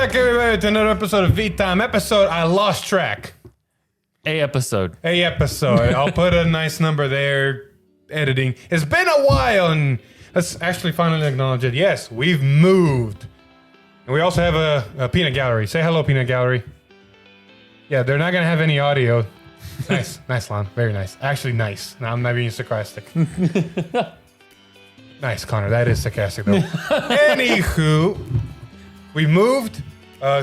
back, everybody, to another episode of V-Time. I lost track. A episode. I'll put a nice number there. Editing. It's been a while, and let's actually finally acknowledge it. Yes, we've moved. And we also have a peanut gallery. Say hello, peanut gallery. Yeah, they're not going to have any audio. Nice, Lon. Very nice. Actually, nice. Now I'm not being sarcastic. Nice, Connor. That is sarcastic, though. Anywho, we moved.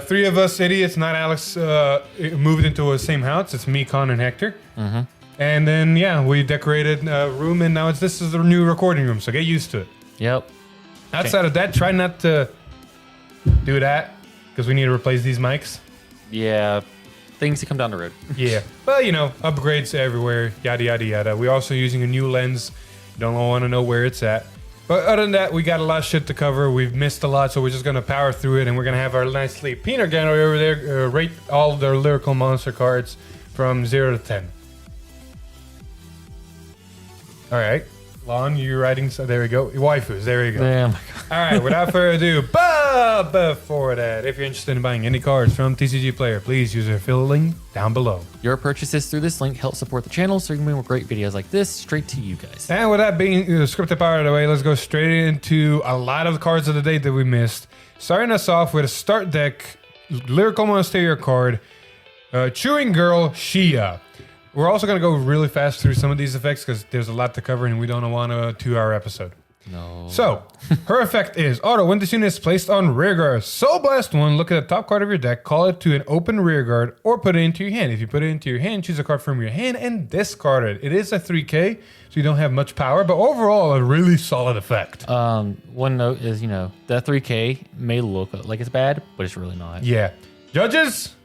Three of us idiots, not Alex, moved into the same house. It's me, Connor, and Hector. Mm-hmm. And then, yeah, we decorated a room, and now this is the new recording room, so get used to it. Yep. Outside of that, try not to do that, because we need to replace these mics. Yeah, things to come down the road. Yeah. Well, you know, upgrades everywhere, yada, yada, yada. We're also using a new lens. Don't want to know where it's at. But other than that, we got a lot of shit to cover. We've missed a lot, so we're just going to power through it, and we're going to have our nicely peanut gallery over there rate all their Lyrical Monster cards from 0 to 10. All right. Lon, you're writing, so there we go. Waifus, there we go. Yeah, all right, without further ado, but before that, if you're interested in buying any cards from TCG Player, please use our affiliate link down below. Your purchases through this link help support the channel, so you can bring more great videos like this straight to you guys. And with that being scripted power out of the way, let's go straight into a lot of the cards of the day that we missed. Starting us off with a start deck, Lyrical Monasterio card, Chewing Girl Shia. We're also going to go really fast through some of these effects because there's a lot to cover and we don't want a 2-hour episode. No. So, her effect is auto. When this unit is placed on rearguard, Soul Blast 1, look at the top card of your deck, call it to an open rearguard, or put it into your hand. If you put it into your hand, choose a card from your hand and discard it. It is a 3K, so you don't have much power, but overall, a really solid effect. One note is, that 3K may look like it's bad, but it's really not. Yeah. Judges?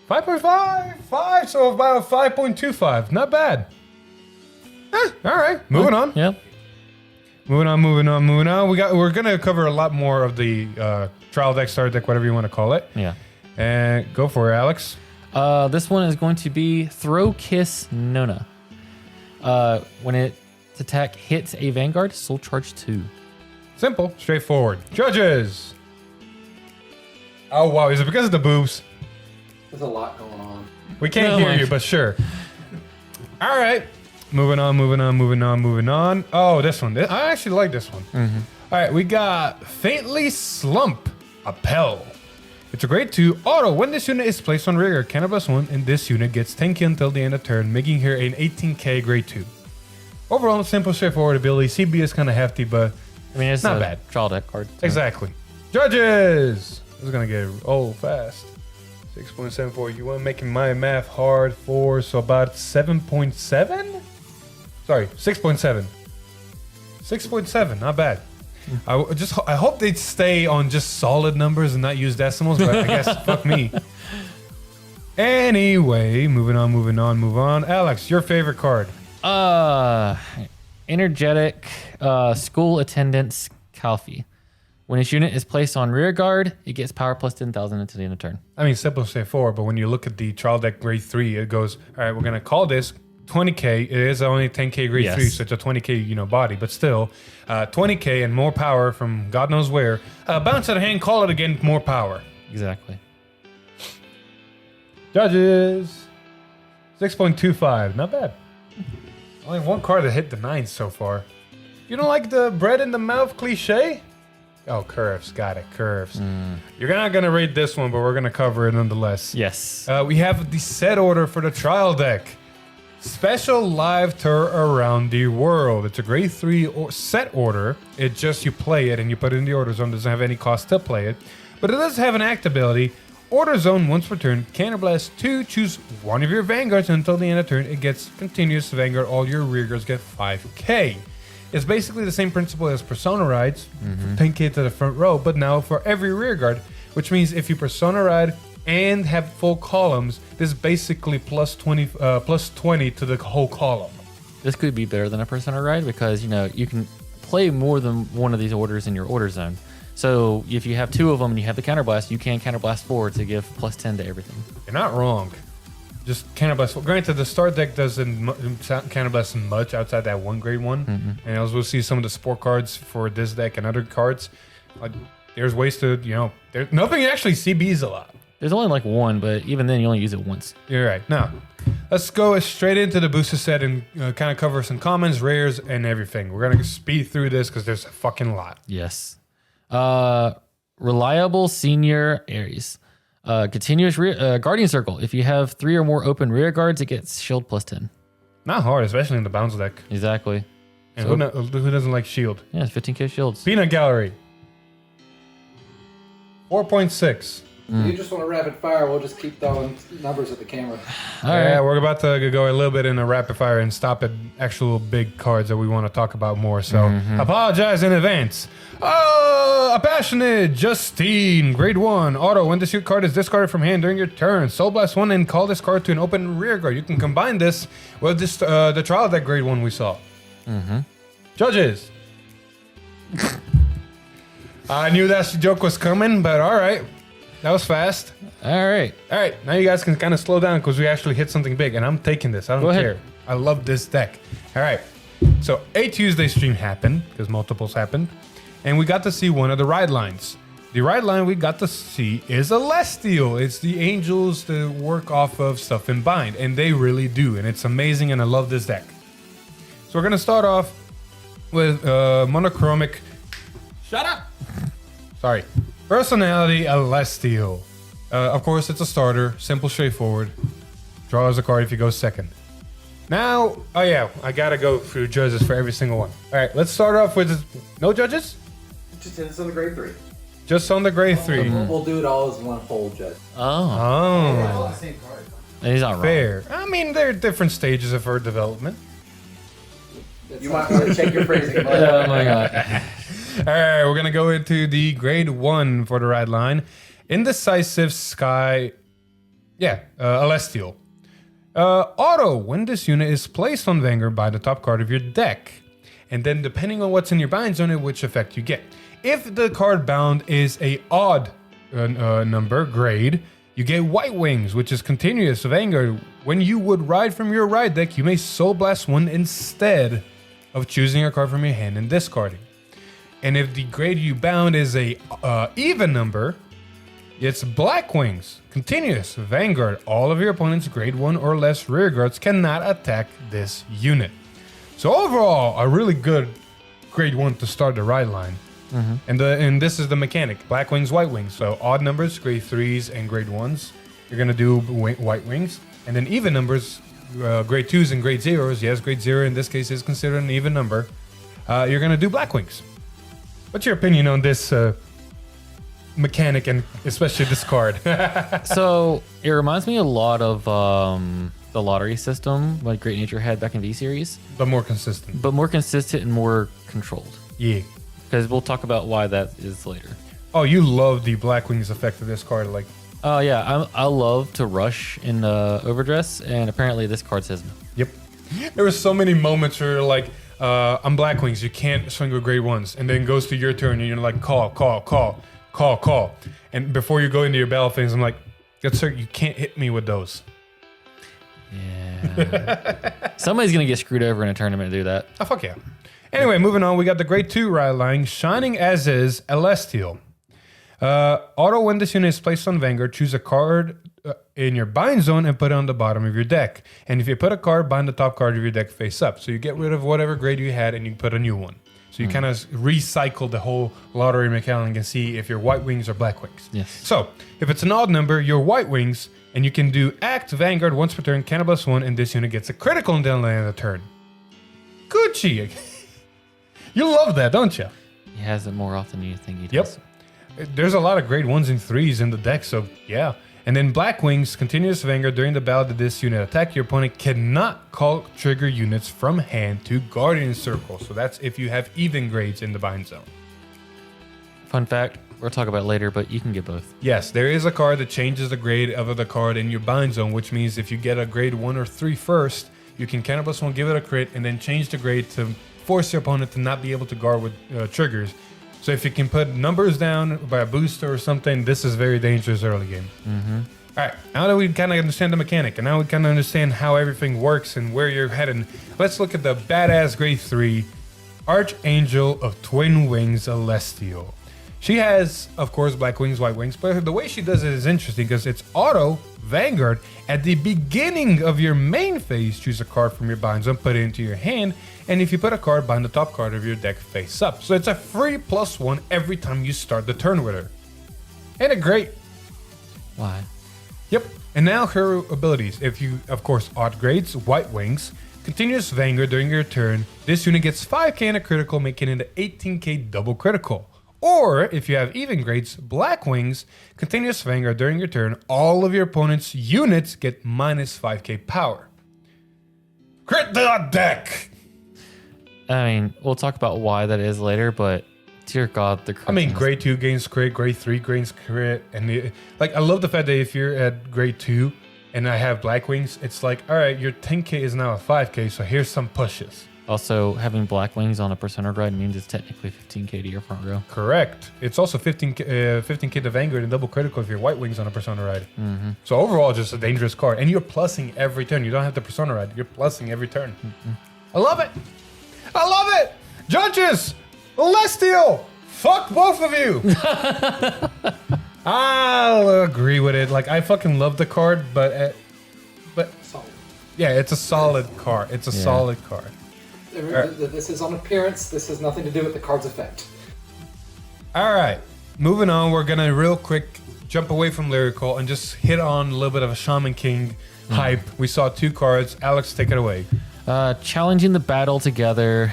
5.5, so about 5.25. Not bad. All right, moving on. Yep. Moving on. We're gonna cover a lot more of the trial deck, start deck, whatever you want to call it. Yeah. And go for it, Alex. This one is going to be Throw Kiss Nona. When its attack hits a Vanguard, Soul Charge 2. Simple, straightforward. Judges. Oh wow, is it because of the boobs? There's a lot going on. We can't hear you, but sure. All right. Moving on. Oh, this one. I actually like this one. Mm-hmm. All right, we got Faintly Slump Appel. It's a grade 2 auto. When this unit is placed on rear, Cannabis 1, and this unit gets 10k until the end of turn, making her an 18k grade 2. Overall, simple, straightforward ability. CB is kind of hefty, but it's not a bad. Trial deck card. So. Exactly. Judges. This is going to get old fast. 6.74. You want making my math hard for, so about 7.7? Sorry, 6.7. 6.7, not bad. I hope they'd stay on just solid numbers and not use decimals, but I guess fuck me. Anyway, moving on. Alex, your favorite card? Energetic School Attendance Calfee. When this unit is placed on rear guard, it gets power plus 10,000 until the end of turn. I mean, simple, straightforward, but when you look at the trial deck grade 3, it goes, all right, we're going to call this 20k. It is only 10k grade 3, so it's a 20k, body, but still, 20k and more power from God knows where. Bounce out of hand, call it again, more power. Exactly. Judges. 6.25, not bad. Only one card that hit the 9 so far. You don't like the bread in the mouth cliche? Oh, curves. Got it. Curves. You're not going to rate this one, but we're going to cover it nonetheless. Yes. We have the set order for the trial deck. Special live tour around the world. It's a grade 3 set order. It just, you play it and you put it in the order zone. It doesn't have any cost to play it. But it does have an act ability. Order zone once per turn. Counterblast 2. Choose one of your Vanguards until the end of turn. It gets continuous Vanguard. All your rearguards get 5k. It's basically the same principle as Persona Rides, 10k to the front row, but now for every rearguard, which means if you Persona Ride and have full columns, this is basically plus 20 to the whole column. This could be better than a Persona Ride because, you can play more than one of these orders in your order zone. So if you have 2 of them and you have the Counterblast, you can Counterblast 4 to give plus 10 to everything. You're not wrong. Just Counterblast. Granted, the start deck doesn't Counterblast much outside that one grade 1. And as we'll see some of the support cards for this deck and other cards, like there's ways to, there's nothing actually CBs a lot. There's only like one, but even then you only use it once. You're right. Now, let's go straight into the booster set and kind of cover some commons, rares, and everything. We're going to speed through this because there's a fucking lot. Yes. Reliable Senior Ares. Continuous Guardian Circle. If you have 3 or more open rear guards, it gets shield +10. Not hard, especially in the bounce deck. Exactly. And who doesn't like shield? Yeah, it's 15k shields. Peanut Gallery. 4.6. If you just want to rapid fire, we'll just keep throwing numbers at the camera. Yeah, we're about to go a little bit in a rapid fire and stop at actual big cards that we want to talk about more. So apologize in advance. Oh, a passionate Justine, grade 1 auto. When this card is discarded from hand during your turn, Soul Blast 1 and call this card to an open rear guard. You can combine this with this the trial deck grade 1 we saw. Judges. I knew that joke was coming, but all right. That was fast. All right. All right, now you guys can kind of slow down because we actually hit something big, and I'm taking this. I don't care. I love this deck. All right, so a Tuesday stream happened because multiples happened, and we got to see one of the ride lines. The ride line we got to see is Celestial. It's the angels that work off of stuff in bind, and they really do, and it's amazing, and I love this deck. So we're gonna start off with monochromic. Shut up. Sorry. Personality Celestial. Of course, it's a starter. Simple, straightforward. Draws a card if you go second. Now, oh yeah, I gotta go through judges for every single one. All right, let's start off with no judges? Just hit us on the grade 3. Just on the grade 3. We'll do it all as one whole judge. Oh. Oh, the same card. And he's not wrong. fair. I mean, there are different stages of her development. You might want to check your phrasing. Oh my god. All right, we're gonna go into the grade 1 for the ride line. Indecisive Sky. Yeah, Celestial. Auto, when this unit is placed on Vanguard by the top card of your deck. And then depending on what's in your bind zone, which effect you get. If the card bound is a odd number, grade, you get White Wings, which is continuous Vanguard. When you would ride from your ride deck, you may Soul Blast 1 instead of choosing a card from your hand and discarding. And if the grade you bound is a even number, it's Black Wings, continuous Vanguard. All of your opponent's grade 1 or less rear guards cannot attack this unit. So overall, a really good grade 1 to start the ride line. And this is the mechanic: Black Wings, White Wings. So odd numbers, grade 3s and grade 1s, you're gonna do White Wings, and then even numbers, grade 2s and grade 0s. Yes, grade 0 in this case is considered an even number. You're gonna do Black Wings. What's your opinion on this mechanic, and especially this card? So it reminds me a lot of the lottery system, like Great Nature had back in V Series, But more consistent. but more consistent and more controlled. Yeah. Because we'll talk about why that is later. Oh, you love the Black Wings effect of this card. Like, Oh yeah, I love to rush in Overdress, and apparently this card says no. yep. There were so many moments where you're like, I'm Black Wings, you can't swing with grade 1s. And then goes to your turn and you're like, call. And before you go into your battle phase, I'm like, good sir, you can't hit me with those. Yeah. Somebody's gonna get screwed over in a tournament to do that. Oh, fuck yeah. Anyway, moving on, we got the grade 2 ride line, Shining As Is, Celestial. Auto, when this unit is placed on Vanguard, choose a card in your bind zone and put it on the bottom of your deck. And if you put a card, bind the top card of your deck face up. So you get rid of whatever grade you had and you put a new one. So you kind of recycle the whole lottery mechanic and see if you're White Wings or Black Wings. Yes. So if it's an odd number, you're White Wings, and you can do Act Vanguard once per turn, Cannibus 1, and this unit gets a critical on the end of the turn. Gucci. You love that, don't you? He has it more often than you think he Yep. does. There's a lot of grade 1s and 3s in the deck, so yeah. And then Black Wings, continuous Vanguard. During the battle that this unit attack, your opponent cannot call trigger units from hand to Guardian Circle. So that's if you have even grades in the bind zone. Fun fact, we'll talk about it later, but you can get both. Yes, there is a card that changes the grade of the card in your bind zone, which means if you get a grade 1 or 3 first, you can Cannibus 1, give it a crit, and then change the grade to force your opponent to not be able to guard with triggers. So if you can put numbers down by a booster or something, this is very dangerous early game. All right, now that we kind of understand the mechanic, and now we kind of understand how everything works and where you're heading, let's look at the badass grade 3 Archangel of Twin Wings Celestial. She has, of course, black wings, white wings, but the way she does it is interesting because it's auto Vanguard. At the beginning of your main phase, choose a card from your bind zone, put it into your hand, and if you put a card, bind the top card of your deck face up. So it's a free +1 every time you start the turn with her. Ain't it great? Why? Yep. And now her abilities. If you, of course, odd grades, white wings, continuous Vanguard during your turn, this unit gets 5k and a critical, making it an 18k double critical. Or, if you have even grades, black wings, continuous Vanguard during your turn, all of your opponent's units get minus 5k power. Crit the deck! I mean, we'll talk about why that is later, but dear God, the I mean, grade 2 gains crit, grade 3 gains crit, and I love the fact that if you're at grade 2 and I have black wings, it's like, all right, your 10k is now a 5k, so here's some pushes. Also, having black wings on a Persona ride means it's technically 15k to your front row. Correct. It's also 15k to Vanguard and double critical if you're white wings on a Persona ride. So overall, just a dangerous card. And you're plussing every turn. You don't have the Persona ride. You're plussing every turn. I love it. I love it. Judges, Celestial, fuck both of you. I'll agree with it. Like, I fucking love the card, but Solid. yeah, it's a solid card. It's a solid card. This is on appearance. This has nothing to do with the card's effect. All right, moving on. We're gonna real quick jump away from Lyrical and just hit on a little bit of a Shaman King hype. We saw 2 cards. Alex, take it away. Challenging the battle together.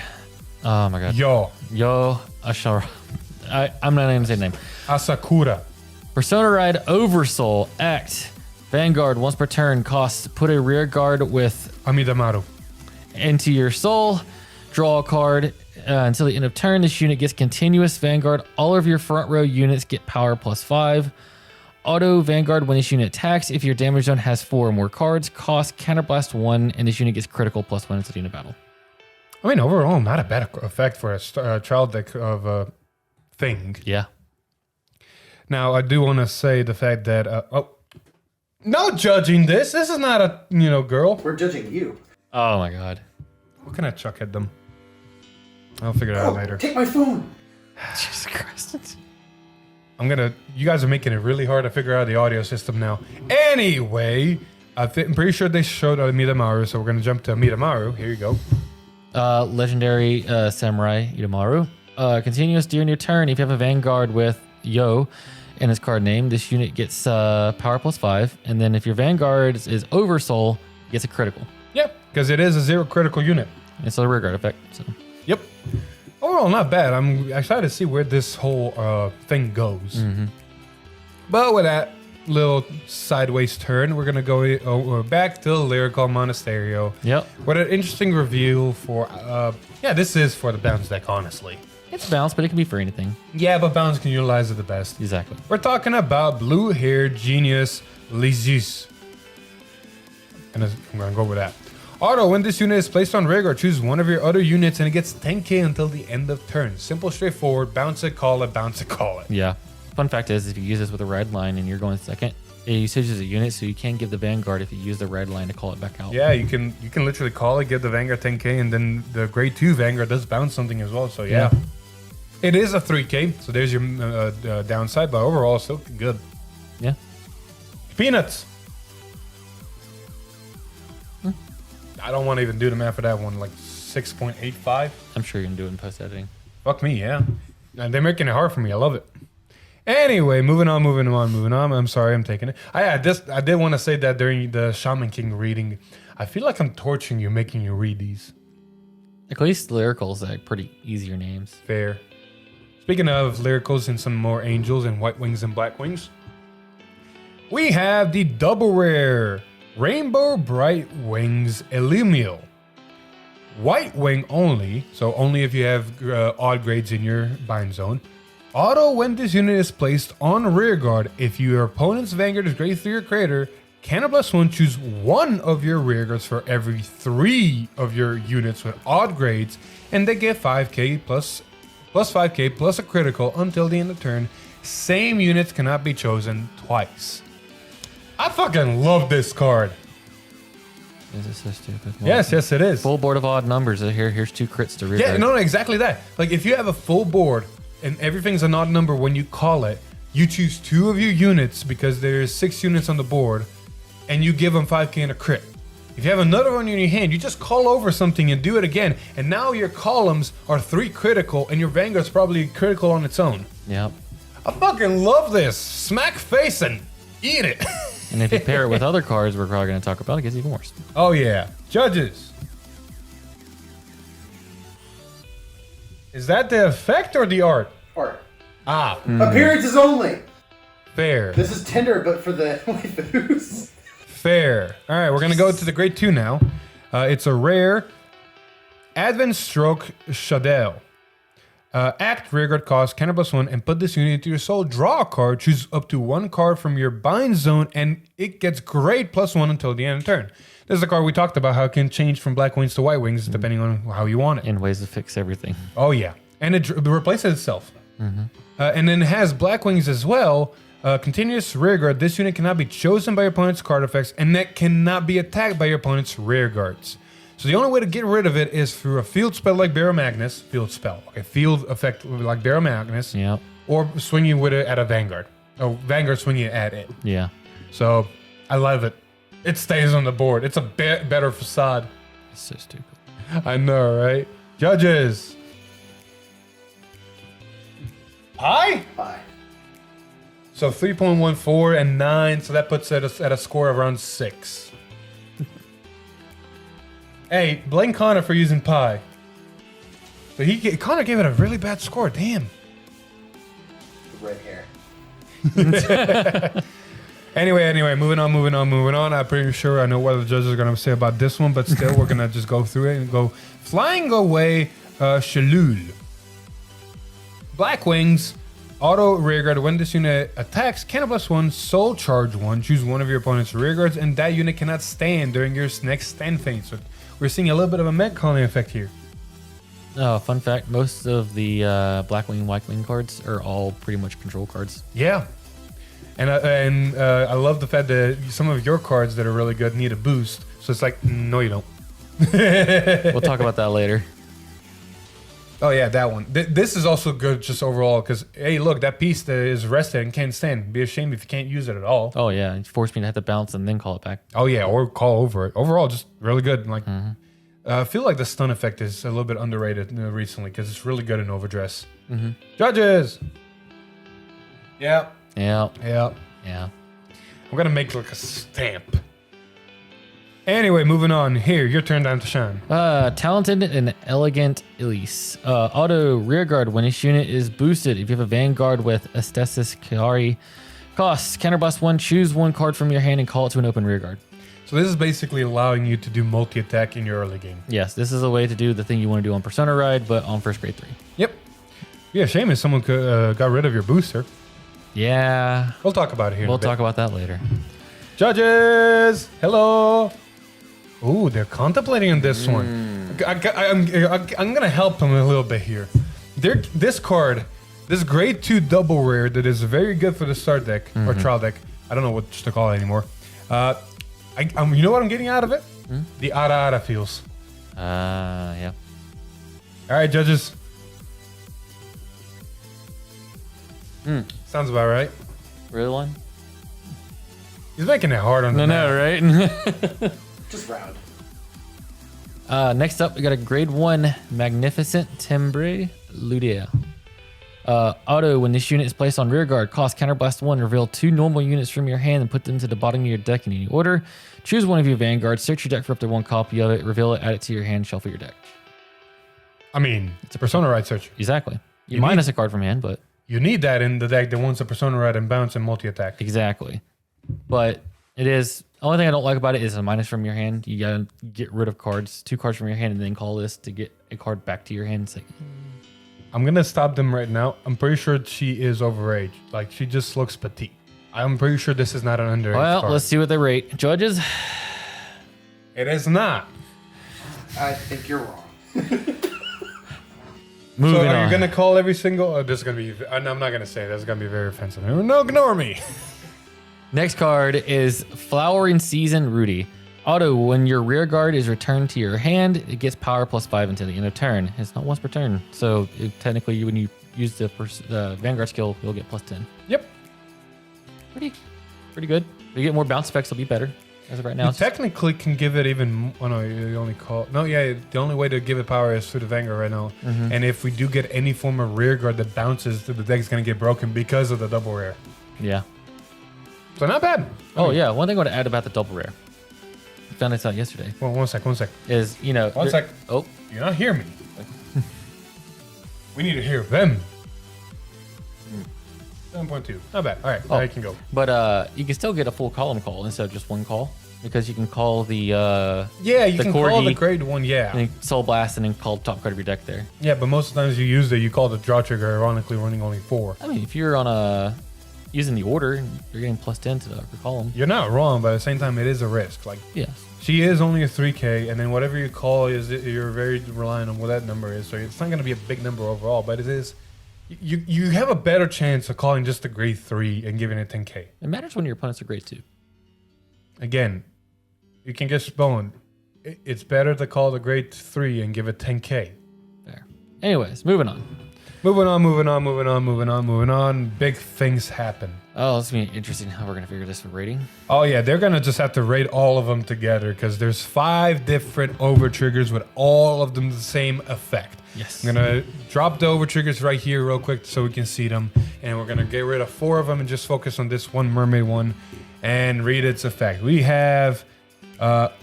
Oh my God. Yo, Ashara. I'm not even saying the name. Asakura. Persona Ride Oversoul. Act. Vanguard, once per turn, costs put a rear guard with Amidamaru. into your soul. Draw a card until the end of turn. This unit gets continuous Vanguard. All of your front row units get power +5. Auto Vanguard when this unit attacks. If your damage zone has 4 or more cards, cost counterblast 1, and this unit gets critical +1 until the end of battle. I mean, overall, not a bad effect for a child deck of a thing. Yeah. Now, I do want to say the fact that no judging this. This is not a girl. We're judging you. Oh my God. What can I chuck at them? I'll figure it out later. Take my phone. Jesus Christ. You guys are making it really hard to figure out the audio system now. Anyway, I'm pretty sure they showed Midamaru, so we're gonna jump to Midamaru. Here you go. Legendary Samurai Idamaru. Continuous during your turn. If you have a Vanguard with Yo in his card name, this unit gets power +5. And then if your Vanguard is Oversoul, it gets a critical. Yep, because it is a 0 critical unit. It's a rear guard effect. So. Yep. Overall, not bad. I'm excited to see where this whole thing goes. But with that little sideways turn, we're gonna go back to Lyrical Monasterio. Yep. What an interesting reveal for. This is for the bounce deck, honestly. It's balanced, but it can be for anything. Yeah, but bounce can utilize it the best. Exactly. We're talking about blue hair genius Lysis. And I'm gonna go with that. Auto, when this unit is placed on rig or choose one of your other units and it gets 10k until the end of turn. Simple, straightforward, bounce it, call it, bounce it, call it. Yeah. Fun fact is, if you use this with a red line and you're going second, it usages a unit, so you can't give the Vanguard if you use the red line to call it back out. Yeah, you can literally call it, give the Vanguard 10k, and then the grade 2 Vanguard does bounce something as well, so yeah. It is a 3k, so there's your downside, but overall, still good. Yeah. Peanuts. I don't want to even do the math for that one, like 6.85. I'm sure you can do it in post editing. Fuck me, yeah. And they're making it hard for me. I love it. Anyway, moving on. I'm sorry, I'm taking it. I did want to say that during the Shaman King reading, I feel like I'm torturing you, making you read these. At least Lyrical's like pretty easier names. Fair. Speaking of Lyricals and some more angels and white wings and black wings, we have the double rare Rainbow Bright Wings Illumio. White wing only, so only if you have odd grades in your bind zone. Auto, when this unit is placed on rear guard, if your opponent's Vanguard is grade 3 or greater, +1, choose one of your rear guards for every 3 of your units with odd grades, and they get 5k plus 5k plus a critical until the end of turn. Same units cannot be chosen twice. I fucking love this card. This is so stupid. Yes, it is. Full board of odd numbers. Here's 2 crits to rear Yeah, guard. no, exactly that. Like, if you have a full board and everything's an odd number when you call it, you choose 2 of your units because there's 6 units on the board, and you give them 5k and a crit. If you have another one in your hand, you just call over something and do it again, and now your columns are 3 critical, and your Vanguard's probably critical on its own. Yep. I fucking love this. Smack face and eat it. And if you pair it with other cards we're probably going to talk about, it gets even worse. Oh yeah. Judges. Is that the effect or the art? Art. Ah, Appearances only. fair. This is Tinder, but for the waifus. Fair. All right, we're going to go to the grade 2 now. It's a rare Advent Stroke Shadel. Act, rearguard cost, counter +1, and put this unit into your soul. Draw a card, choose up to 1 card from your bind zone, and it gets grade +1 until the end of turn. This is a card we talked about, how it can change from black wings to white wings depending on how you want it. In ways to fix everything. Oh, yeah. And it replaces itself. And then it has black wings as well. Continuous rearguard. This unit cannot be chosen by your opponent's card effects, and that cannot be attacked by your opponent's rearguards. So the only way to get rid of it is through a field spell like Barrow Magnus. Field spell. Okay, field effect like Barrow Magnus. Yep. Or swinging with it at a Vanguard. Oh, Vanguard swinging at it. Yeah. So I love it. It stays on the board. It's a better facade. It's so stupid. I know, right? Judges. Pie? Bye. So 3.14 and 9, so that puts it at a score of around 6. Hey, blame Connor for using pi. So Connor gave it a really bad score, damn. Red hair. Anyway, moving on. I'm pretty sure I know what the judges are going to say about this one, but still, we're going to just go through it and go flying away, Shalul. Black wings, auto rearguard. When this unit attacks, counter +1, soul charge 1. Choose one of your opponent's rearguards, and that unit cannot stand during your next stand phase. So we're seeing a little bit of a Met Colony effect here. Oh, fun fact, most of the black wing, white wing cards are all pretty much control cards. Yeah. And I love the fact that some of your cards that are really good need a boost. So it's like, no, you don't. We'll talk about that later. Oh, yeah, that one. This is also good just overall because, hey, look, that piece that is rested and can't stand. Be ashamed if you can't use it at all. Oh, yeah. It forced me to have to bounce and then call it back. Oh, yeah, or call over it. Overall, just really good. Like, I feel like the stun effect is a little bit underrated recently because it's really good in Overdress. Judges! Yeah. Yeah. Yeah. Yeah. I'm going to make like a stamp. Anyway, moving on. Here, your turn down to shine. Talented and elegant Elise. Auto rearguard. When this unit is boosted, if you have a Vanguard with Aesthesis Kari, costs counter +1. Choose 1 card from your hand and call it to an open rearguard. So this is basically allowing you to do multi-attack in your early game. Yes, this is a way to do the thing you want to do on Persona Ride, but on first grade 3. Yep. Yeah, shame if someone got rid of your booster. Yeah. We'll talk about it here. We'll talk about that later. Judges, hello. Ooh, they're contemplating on this one. I'm gonna help them a little bit here. This card, this grade 2 double rare that is very good for the start deck or trial deck. I don't know what to call it anymore. You know what I'm getting out of it? The ara feels. Yeah. All right, judges. Sounds about right. Real one? He's making it hard on the No, right? Just round. Next up, we got a grade 1 Magnificent Timbre Ludia. Auto, when this unit is placed on rearguard, cost counterblast 1, reveal 2 normal units from your hand and put them to the bottom of your deck in any order. Choose one of your Vanguards, search your deck for up to 1 copy of it, reveal it, add it to your hand, shuffle your deck. I mean, it's a Persona Ride searcher. Exactly. You minus a card from hand, but... You need that in the deck that wants a Persona Ride and bounce and multi-attack. Exactly. But it is... The only thing I don't like about it is a minus from your hand. You gotta get rid of cards, 2 cards from your hand, and then call this to get a card back to your hand. It's like... I'm gonna stop them right now. I'm pretty sure she is overage. Like, she just looks petite. I'm pretty sure this is not an underage Well, card. let's see what they rate. Judges? It is not. I think you're wrong. Moving so are on. you gonna call every single? Oh, this is gonna be. I'm not gonna say. That's gonna be very offensive. No, ignore me. Next card is Flowering Season Rudy. Auto, when your rear guard is returned to your hand, it gets power +5 until the end of turn. It's not once per turn. So technically, when you use the Vanguard skill, you'll get +10. Yep. Pretty good. If you get more bounce effects, it'll be better. As of right now, You it's technically can give it even. Oh no, you only call. No, yeah. The only way to give it power is through the Vanguard right now. And if we do get any form of rear guard that bounces, the deck's gonna get broken because of the double rare. yeah. So not bad. Oh yeah. One thing I want to add about the double rare. I found this out yesterday. Well, one sec. Is One sec. Oh, You're not hear me. We need to hear them. 7.2. Not bad. All right, now you can go. but you can still get a full column call instead of just one call because you can call the Yeah, you the can call the Corgi, grade one. Yeah. and Soul Blast and then call the top card of your deck there. Yeah, but most of the times you use it, you call the draw trigger. Ironically, running only 4. I mean, if you're on using the order, you're getting +10 to the upper column. You're not wrong, but at the same time, it is a risk. Like Yes. she is only a 3K, and then whatever you call you're very reliant on what that number is. So it's not going to be a big number overall, but it is. You have a better chance of calling just a grade 3 and giving it 10K. It matters when your opponents are grade 2. Again, you can get spwned. It's better to call the grade 3 and give it 10K. There. Anyways, moving on. Moving on. Big things happen. Oh, it's gonna be interesting how we're gonna figure this for rating. Oh yeah, they're gonna just have to rate all of them together because there's 5 different over triggers with all of them the same effect. Yes. I'm gonna drop the over triggers right here real quick so we can see them, and we're gonna get rid of 4 of them and just focus on this one mermaid one and read its effect. We have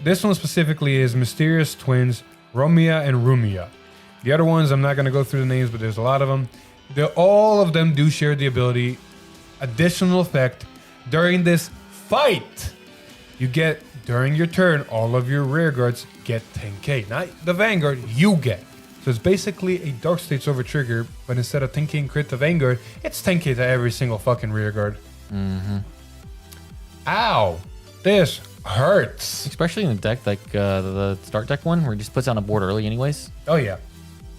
this one specifically is Mysterious Twins, Romia and Rumia. The other ones I'm not gonna go through the names, but there's a lot of them. All of them do share the ability. Additional effect during this fight, you get during your turn all of your rear guards get 10K. Not the Vanguard, you get. So it's basically a Dark States over trigger, but instead of 10K and crit to Vanguard, it's 10K to every single fucking rear guard. Ow, this hurts. Especially in a deck like the start deck one, where it just puts down a board early anyways. Oh yeah.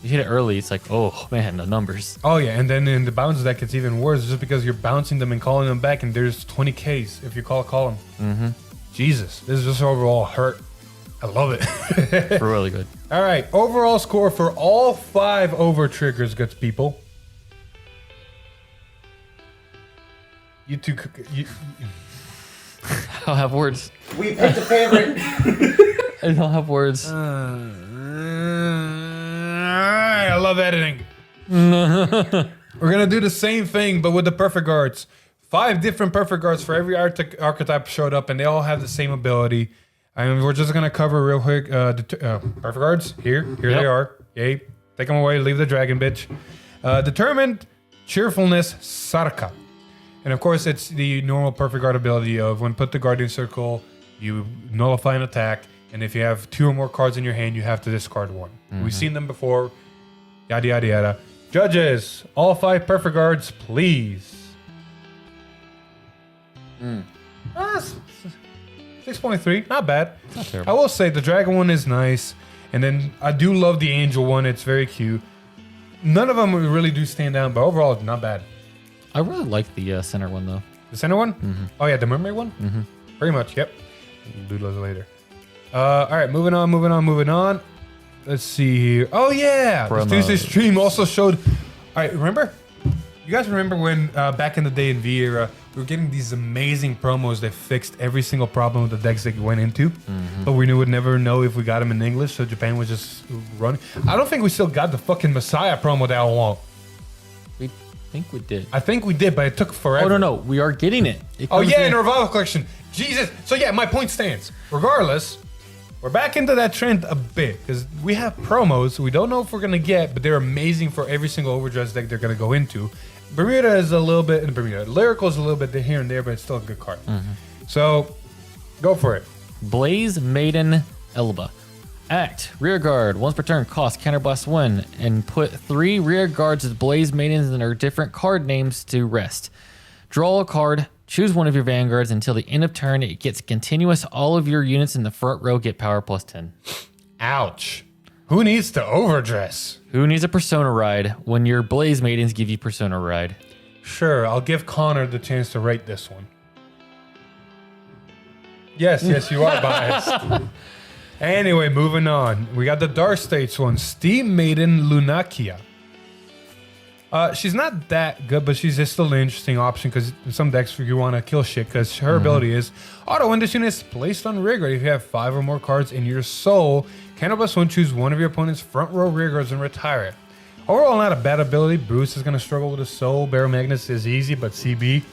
You hit it early, it's like, oh man, the numbers. Oh yeah, and then in the bounce deck, it's even worse just because you're bouncing them and calling them back, and there's 20Ks if you call them. Jesus, this is just overall hurt. I love it. Really good. All right, overall score for all 5 over triggers, good people. You two, I don't have words. We picked a favorite. I don't have words. I love editing. We're gonna do the same thing, but with the perfect guards. 5 different perfect guards for every archetype showed up, and they all have the same ability. And we're just gonna cover real quick. Perfect guards here. Here they are. Yay! Take them away. Leave the dragon, bitch. Determined, cheerfulness, Sarka. And of course, it's the normal perfect guard ability of when put the guardian circle, you nullify an attack, and if you have 2 or more cards in your hand, you have to discard 1. We've seen them before. Yada yada yada. Judges, all 5 perfect guards, please. 6.3, not bad. Not terrible. I will say the dragon one is nice, and then I do love the angel one. It's very cute. None of them really do stand out, but overall, it's not bad. I really like the center one though. The center one? Oh yeah, the mermaid one? Pretty much, yep. We'll do those later. All right, moving on. Let's see here. Oh yeah, the Promo. Tuesday stream also showed. All right, remember? You guys remember when back in the day in V era, we were getting these amazing promos that fixed every single problem with the decks that you went into, but we would never know if we got them in English, so Japan was just running. I don't think we still got the fucking Messiah promo that I want. We think we did. I think we did, but it took forever. Oh no, we are getting it. Oh yeah, in the Revival Collection. Jesus. So yeah, my point stands. Regardless, we're back into that trend a bit because we have promos we don't know if we're gonna get, but they're amazing for every single Overdress deck they're gonna go into. Bermuda is a little bit, and Bermuda Lyrical is a little bit here and there, but it's still a good card. So go for it. Blaze Maiden Elba. Act. Rear guard. Once per turn. Cost. Counterblast 1. And put 3 rear guards with Blaze Maidens and their different card names to rest. Draw a card. Choose one of your vanguards until the end of turn. It gets continuous. All of your units in the front row get power +10. Ouch. Who needs to overdress? Who needs a Persona ride when your Blaze Maidens give you Persona ride? Sure, I'll give Connor the chance to rate this one. Yes, you are biased. Anyway, moving on. We got the Dark States one. Steam Maiden Lunakia. She's not that good, but she's just still an interesting option because in some decks you want to kill shit because her ability is auto when this unit is placed on rearguard. If you have 5 or more cards in your soul, +1 choose one of your opponent's front row rearguards and retire it. Overall, not a bad ability. Bruce is going to struggle with his soul. Barrel Magnus is easy, but CB.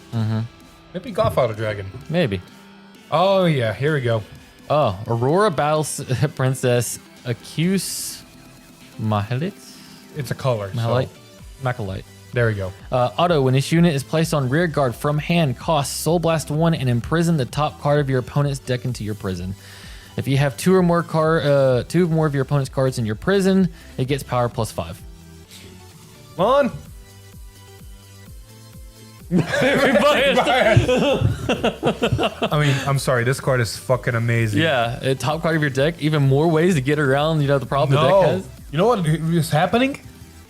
Maybe Godfather Dragon. Maybe. Oh, yeah. Here we go. Oh, Aurora Battle Princess Accuse Mahalit? It's a color. Mahalite? So Macalite. there we go. Auto, when this unit is placed on rear guard from hand, costs Soul Blast 1 and imprison the top card of your opponent's deck into your prison. If you have two or more of your opponent's cards in your prison, it gets power +5. Come on. I mean, I'm sorry. This card is fucking amazing. Yeah, top card of your deck. Even more ways to get around, the problem the deck has. You know what is happening?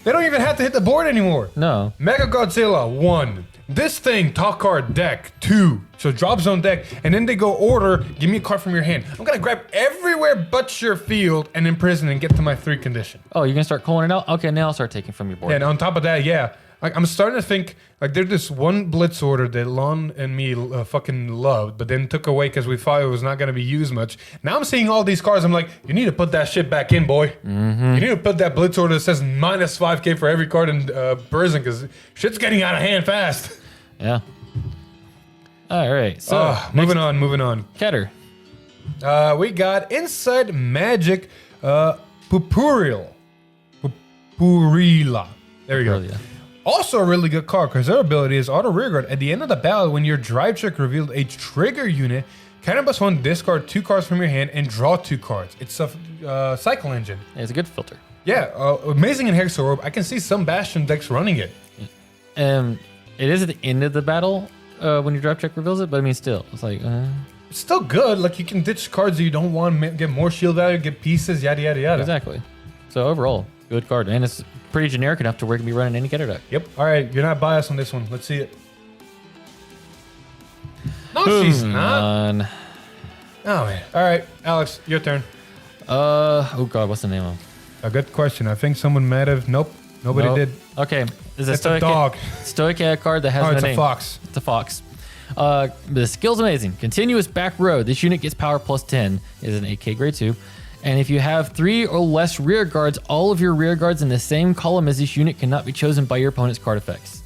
They don't even have to hit the board anymore. No. Mega Godzilla 1. This thing, top card deck 2. So drop zone deck, and then they go order, give me a card from your hand. I'm gonna grab everywhere but your field and imprison and get to my 3 condition. Oh, you're gonna start calling it out? Okay, now I'll start taking from your board. And on top of that, yeah. Like I'm starting to think like there's this one blitz order that Lon and me fucking loved, but then took away because we thought it was not going to be used much. Now I'm seeing all these cards. I'm like, you need to put that shit back in, boy. You need to put that blitz order that says -5k for every card in prison because shit's getting out of hand fast. Yeah. All right. So moving on. Keter. We got Inside Magic Pupurila. There you go. Purilla. Also a really good card because their ability is auto rearguard. At the end of the battle, when your drive check revealed a trigger unit, +1 discard 2 cards from your hand and draw 2 cards. It's a cycle engine. Yeah, it's a good filter. Yeah, amazing in Hex Orb. I can see some Bastion decks running it. It is at the end of the battle when your drive check reveals it, but I mean, still, it's like. It's still good. Like you can ditch cards that you don't want, get more shield value, get pieces, yada yada yada. Exactly. So overall, good card, and it's pretty generic enough to where it can be running any Keter deck. Yep. All right, you're not biased on this one. Let's see it. No, she's not. Oh man. All right, Alex, your turn. Oh god, what's the name of him? A good question. I think someone might have. Nope. Nobody did. Okay. Is It's a dog. Stoic card that has no It's name. a fox. It's a fox. The skill's amazing. Continuous back row. This unit gets power +10. Is an 8k grade 2. And if you have 3 or less rear guards, all of your rear guards in the same column as this unit cannot be chosen by your opponent's card effects.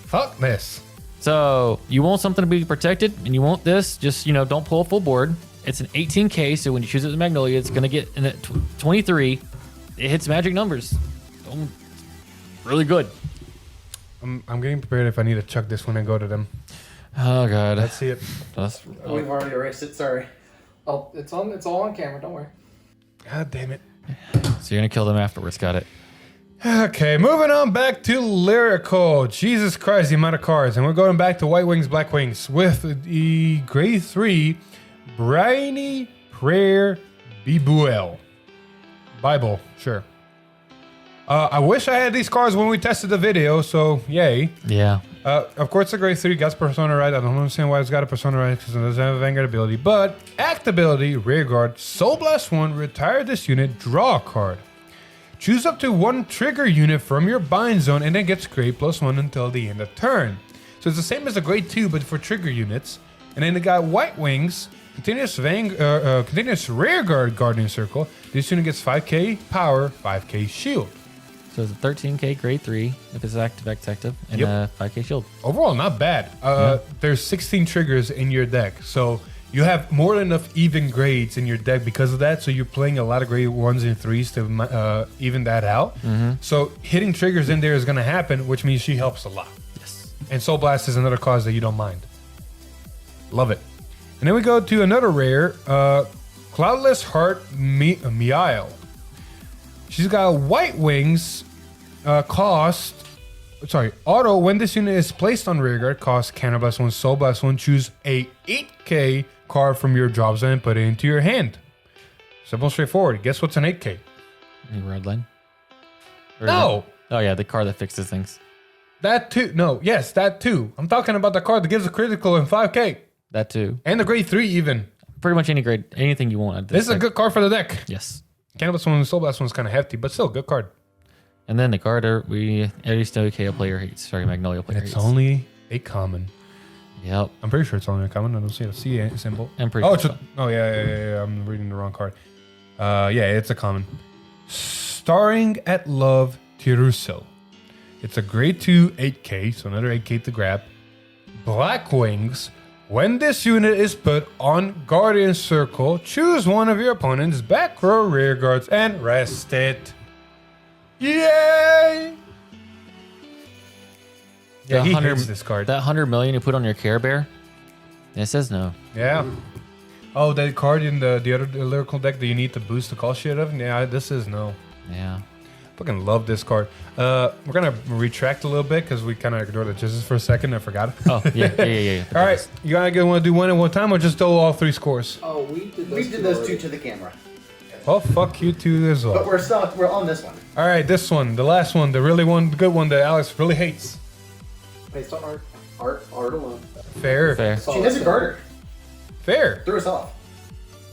Fuck this. So you want something to be protected, and you want this. Just don't pull a full board. It's an 18k, so when you choose it with Magnolia, it's gonna get in at 23. It hits magic numbers. Really good. I'm getting prepared if I need to chuck this when I go to them. Oh god. Let's see it. We've already erased it. Sorry. Oh, it's all on camera. Don't worry. God damn it. So you're gonna kill them afterwards. Got it. Okay, moving on back to Lyrical. Jesus Christ, the amount of cards. And we're going back to White Wings, Black Wings with the grade 3 Briny Prayer Bibuel. Bible, sure. I wish I had these cards when we tested the video, so yay. Yeah. Of course, the grade 3 got Persona right. I don't understand why it's got a Persona right because it doesn't have a Vanguard ability. But Act ability, Rearguard, Soul Blast 1, retire this unit, draw a card. Choose up to 1 trigger unit from your bind zone and then gets grade +1 until the end of turn. So it's the same as the grade 2, but for trigger units. And then they got White Wings, continuous Rearguard Guardian Circle. This unit gets 5k power, 5k shield. So it's a 13k grade 3 if it's active, and a 5k shield. Overall, not bad. There's 16 triggers in your deck, so you have more than enough even grades in your deck because of that. So you're playing a lot of grade 1s and 3s to even that out. So hitting triggers in there is going to happen, which means she helps a lot. Yes. And Soul Blast is another cause that you don't mind. Love it. And then we go to another rare, Cloudless Heart Miail. She's got White Wings, auto. When this unit is placed on rearguard, cost +1, Soul Blast 1. Choose a 8k card from your drop zone and put it into your hand. Simple, straightforward. Guess what's an 8k? Any red line? No. Oh yeah, the card that fixes things. That too. No, yes, that too. I'm talking about the card that gives a critical in 5k. That too. And the grade 3 even. Pretty much any grade, anything you want. This is a good card for the deck. Yes. +1 and Soul Blast 1 is kind of hefty, but still a good card. And then the card we every Snow KO player hates. Sorry, Magnolia player It's hates. only a common. Yep. I'm pretty sure it's only a common. I don't see a C symbol. I'm pretty Oh, sure. yeah. I'm reading the wrong card. Yeah, it's a common. Starring at Love Tiruso. It's a grade 2 8K, so another 8K to grab. Black Wings. When this unit is put on Guardian Circle, choose one of your opponent's back row rear guards and rest it. Yay! Yeah, he hates this card. That 100 million you put on your Care Bear. It says no. Yeah. Oh, that card in the other lyrical deck that you need to boost the call shit of? Yeah, this is no. Yeah. Fucking love this card. We're gonna retract a little bit because we kind of ignored the just for a second. I forgot. Oh, yeah. All right, you guys want to do one at one time or just do all three scores? Oh, we did those two to the camera. Well, fuck you two as well. But we're on this one. All right, this one, the last one, the good one that Alex really hates. Based on art alone. Fair. She has a garter. Fair. Threw us off.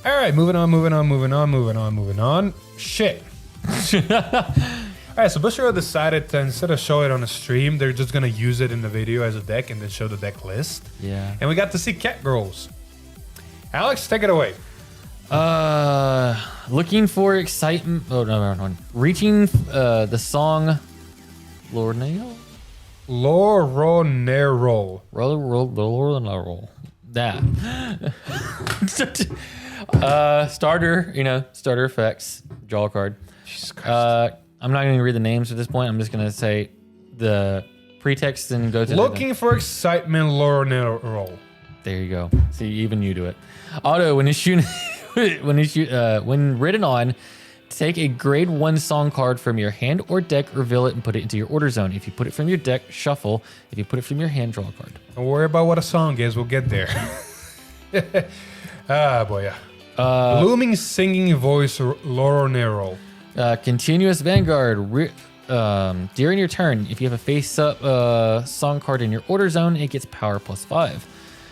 All right, moving on. Shit. All right, so Bushiroad decided to, instead of show it on the stream, they're just gonna use it in the video as a deck and then show the deck list. Yeah. And we got to see Cat Girls. Alex, take it away. Looking for excitement. Oh, no. Reaching the song Loronero? Loronero. Loronero. That. Starter effects, draw card. Jesus Christ. I'm not going to read the names at this point. I'm just going to say the pretext and go to Looking for excitement, Loronero. There you go. See, even you do it. Auto, when written on, take a grade 1 song card from your hand or deck, reveal it, and put it into your order zone. If you put it from your deck, shuffle. If you put it from your hand, draw a card. Don't worry about what a song is. We'll get there. Boy. Blooming singing voice, Loronero. Continuous Vanguard. During your turn, if you have a face-up song card in your order zone, it gets power +5.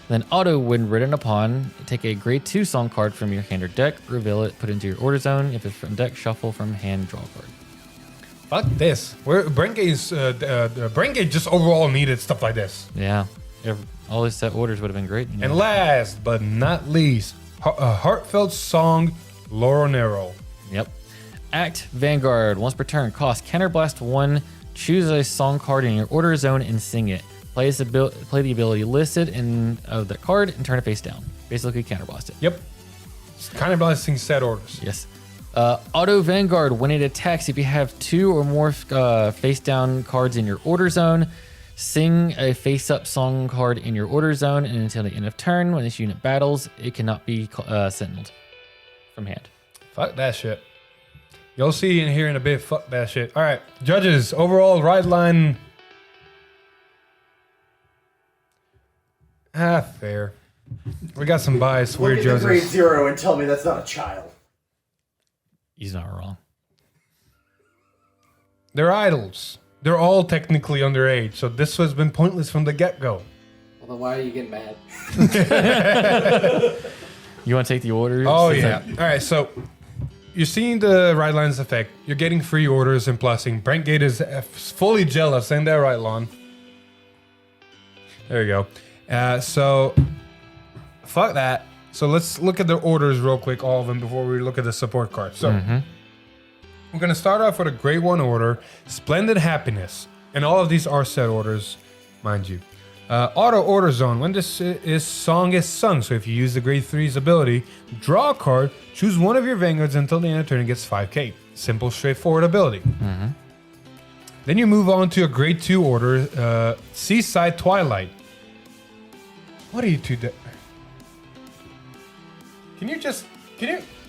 Then auto, when written upon, take a grade 2 song card from your hand or deck, reveal it, put it into your order zone. If it's from deck, shuffle from hand, draw a card. Fuck this. Braingate just overall needed stuff like this. Yeah. All his set orders would have been great. You know? And last but not least, a heartfelt song, Loronero. Yep. Act Vanguard. Once per turn, cost Counterblast 1. Choose a song card in your order zone and sing it. Play the ability listed of that card and turn it face down. Basically, counterblast it. Yep. It's kind of blasting set orders. Yes. Auto Vanguard. When it attacks, if you have 2 or more face down cards in your order zone, sing a face up song card in your order zone, and until the end of turn, when this unit battles, it cannot be sentineled from hand. Fuck that shit. You'll see in here in a bit. Fuck that shit. All right, judges. Overall, ride line. Fair. We got some biased, weird Look at the grade judges. 0 and tell me that's not a child. He's not wrong. They're idols. They're all technically underage, so this has been pointless from the get-go. Well, then why are you getting mad? You want to take the orders? Oh, yeah. All right, so you're seeing the ride lines effect. You're getting free orders and plussing. Brentgate is fully jealous. Ain't that right, Lon? There you go. So, fuck that. So let's look at the orders real quick, all of them, before we look at the support cards. So, we're going to start off with a grade 1 order, Splendid Happiness. And all of these are set orders, mind you. Auto Order Zone. When this song is sung, so if you use the grade 3's ability, draw a card, choose one of your Vanguards until the end of turn and gets 5k. Simple, straightforward ability. Then you move on to a grade 2 order, Seaside Twilight. What are you two doing? Can you?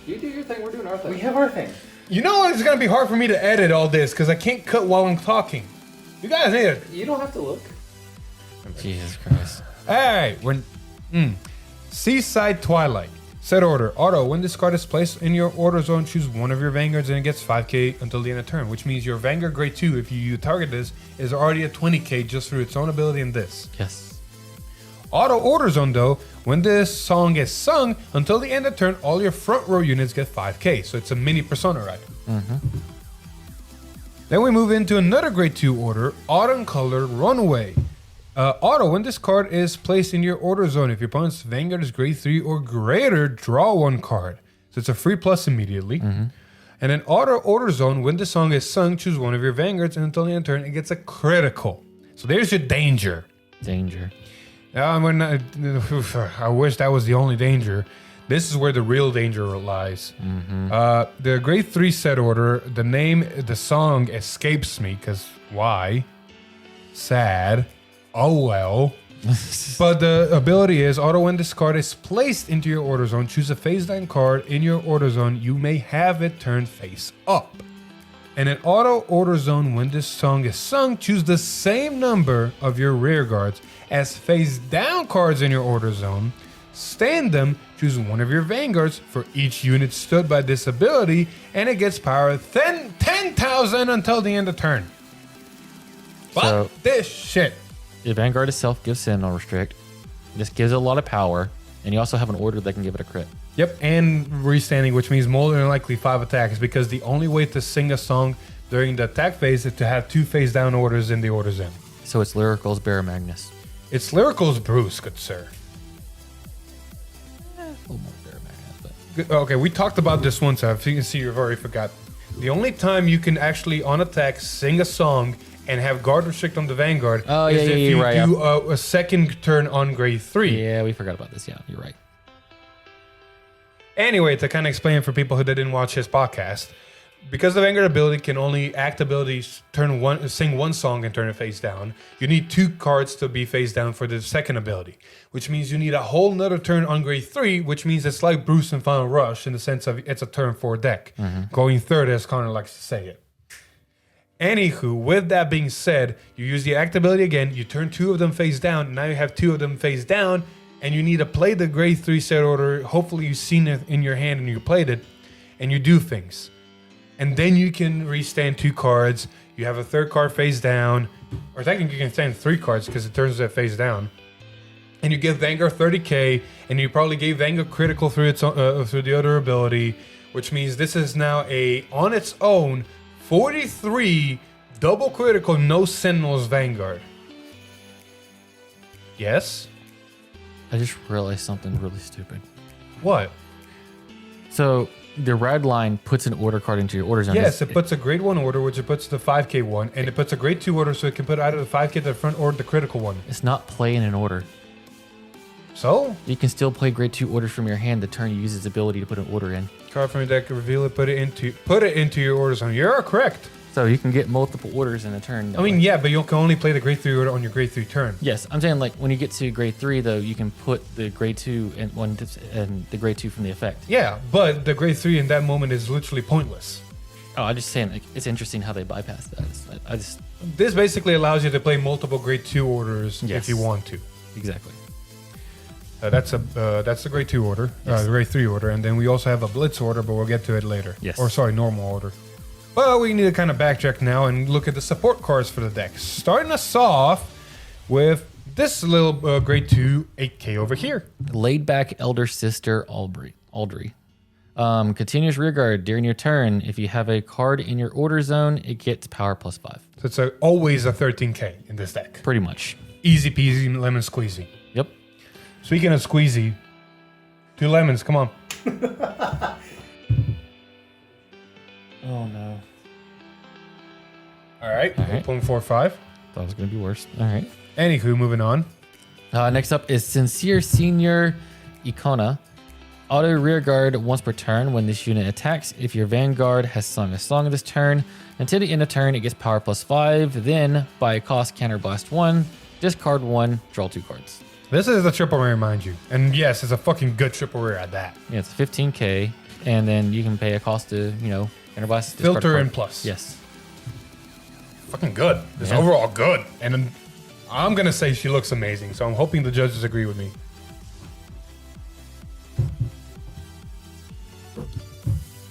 You do your thing, we're doing our thing. We have our thing. You know it's gonna be hard for me to edit all this because I can't cut while I'm talking. You guys need it. You don't have to look. Jesus Christ. Alright, Seaside Twilight. Set order. Auto, when this card is placed in your order zone, choose one of your Vanguards and it gets 5k until the end of turn, which means your Vanguard grade 2, if you target this, is already at 20k just through its own ability in this. Yes. Auto Order Zone, though, when this song is sung, until the end of turn, all your front row units get 5k, so it's a mini Persona ride. Then we move into another grade 2 order, Autumn Colored Runaway. Auto, when this card is placed in your order zone, if your opponent's Vanguard is grade 3 or greater, draw 1 card. So it's a free plus immediately. And then Auto Order Zone, when the song is sung, choose one of your Vanguards, and until the end of turn, it gets a critical. So there's your danger. Danger. I wish that was the only danger. This is where the real danger lies. The grade 3 set order, the song escapes me, because why? Sad. Oh well. But the ability is, auto when this card is placed into your order zone, choose a face down card in your order zone. You may have it turned face up. And in auto order zone, when this song is sung, choose the same number of your rear guards as face down cards in your order zone. Stand them, choose one of your vanguards for each unit stood by this ability, and it gets power 10,000 until the end of turn. So- Fuck this shit. The Vanguard itself gives Sentinel Restrict. This gives it a lot of power. And you also have an order that can give it a crit. Yep, and restanding, which means more than likely 5 attacks, because the only way to sing a song during the attack phase is to have 2 face down orders in the order zone. So it's Lyrical's Bear Magnus. It's Lyrical's Bruce, good sir. A little more Bear Magnus, but Good- Okay, we talked about this once. If you can see, you've already forgot. The only time you can actually, on attack, sing a song and have guard restrict on the Vanguard is if you do a second turn on grade 3. yeah, we forgot about this. Yeah, you're right. Anyway, to kind of explain for people who didn't watch his podcast, because the Vanguard ability can only act abilities sing one song and turn it face down, you need 2 cards to be face down for the second ability, which means you need a whole nother turn on grade 3, which means it's like Bruce and Final Rush in the sense of it's a turn 4 deck. Going third, as Connor likes to say it. Anywho, with that being said, you use the act ability again, you turn 2 of them face down, now you have 2 of them face down, and you need to play the grade 3 set order. Hopefully you've seen it in your hand and you played it, and you do things. And then you can restand 2 cards, you have a 3rd card face down, or technically you can stand 3 cards because it turns that face down. And you give Vanguard 30k, and you probably gave Vanguard critical through through the other ability, which means this is now on its own, 43 double critical, no sentinels Vanguard. Yes? I just realized something really stupid. What? So the red line puts an order card into your order zone. Yes, it puts a grade 1 order, which it puts the 5k one, and it puts a grade 2 order, so it can put either the 5k to the front or the critical one. It's not play in an order. So? You can still play grade 2 orders from your hand the turn you use its ability to put an order in. Card from your deck, reveal it, put it into your order zone. You're correct. So you can get multiple orders in a turn. I mean, yeah, but you can only play the grade 3 order on your grade 3 turn. Yes, I'm saying like when you get to grade 3 though, you can put the grade 2 and the grade 2 from the effect. Yeah, but the grade 3 in that moment is literally pointless. Oh, I'm just saying like, it's interesting how they bypass that. This basically allows you to play multiple grade 2 orders if Yes. you want to. Exactly. That's the grade 2 order, Yes. grade 3 order, and then we also have a blitz order, but we'll get to it later. Yes. Or sorry, normal order. Well, we need to kind of backtrack now and look at the support cards for the deck. Starting us off with this little grade 2 8k over here. Laid back elder sister Aldry. Continuous rear guard during your turn. If you have a card in your order zone, it gets power +5. So it's always a 13k in this deck. Pretty much. Easy peasy, lemon squeezy. Yep. Speaking of squeezy, 2 lemons, come on. Oh no. All right, All right. 1.45. Thought it was gonna be worse. All right. Anywho, moving on. Next up is Sincere Senior Icona. Auto rear guard once per turn when this unit attacks. If your Vanguard has sung a song this turn, until the end of turn, it gets power +5. Then, by cost counterblast 1, discard 1, draw 2 cards. This is a triple rare, mind you. And yes, it's a fucking good triple rare at that. Yeah, it's 15k, and then you can pay a cost to, counterblast. discard a Filter card. and plus. Yes. Fucking good. It's Yeah. overall good. And I'm going to say she looks amazing. So I'm hoping the judges agree with me.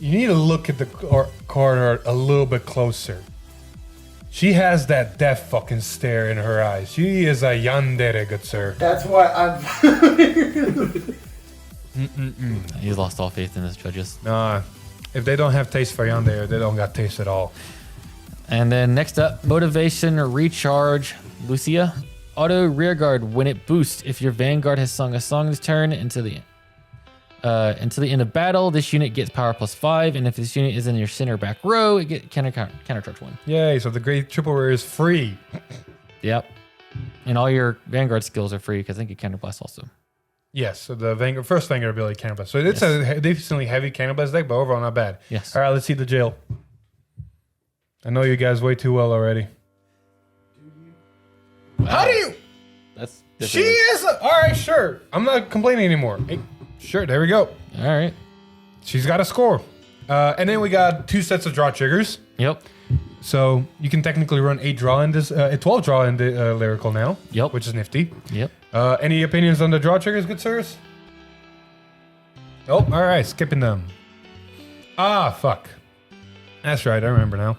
You need to look at the card art a little bit closer. She has that death fucking stare in her eyes. She is a yandere, good sir. That's why I'm. He's lost all faith in his judges. Nah, if they don't have taste for yandere, they don't got taste at all. And then next up, Motivation Recharge Lucia. Auto Rearguard when it boosts. If your Vanguard has sung a song this turn until the end of battle, this unit gets power +5. And if this unit is in your center back row, it gets counter charge 1. Yay, so the great triple rare is free. Yep. And all your Vanguard skills are free because I think you counter blast also. Yes, so the first Vanguard ability counter blast. So it's a decently heavy counter blast deck, but overall not bad. Yes. All right, let's see the jail. I know you guys way too well already. How do you? That's She is. All right, sure. I'm not complaining anymore. Hey, sure, there we go. all right. She's got a score. And then we got 2 sets of draw triggers. Yep. So you can technically run 8 draw in this, 12 draw in the Lyrical now. Yep. Which is nifty. Yep. Any opinions on the draw triggers, good sirs? Nope. All right, skipping them. Ah, fuck. That's right, I remember now.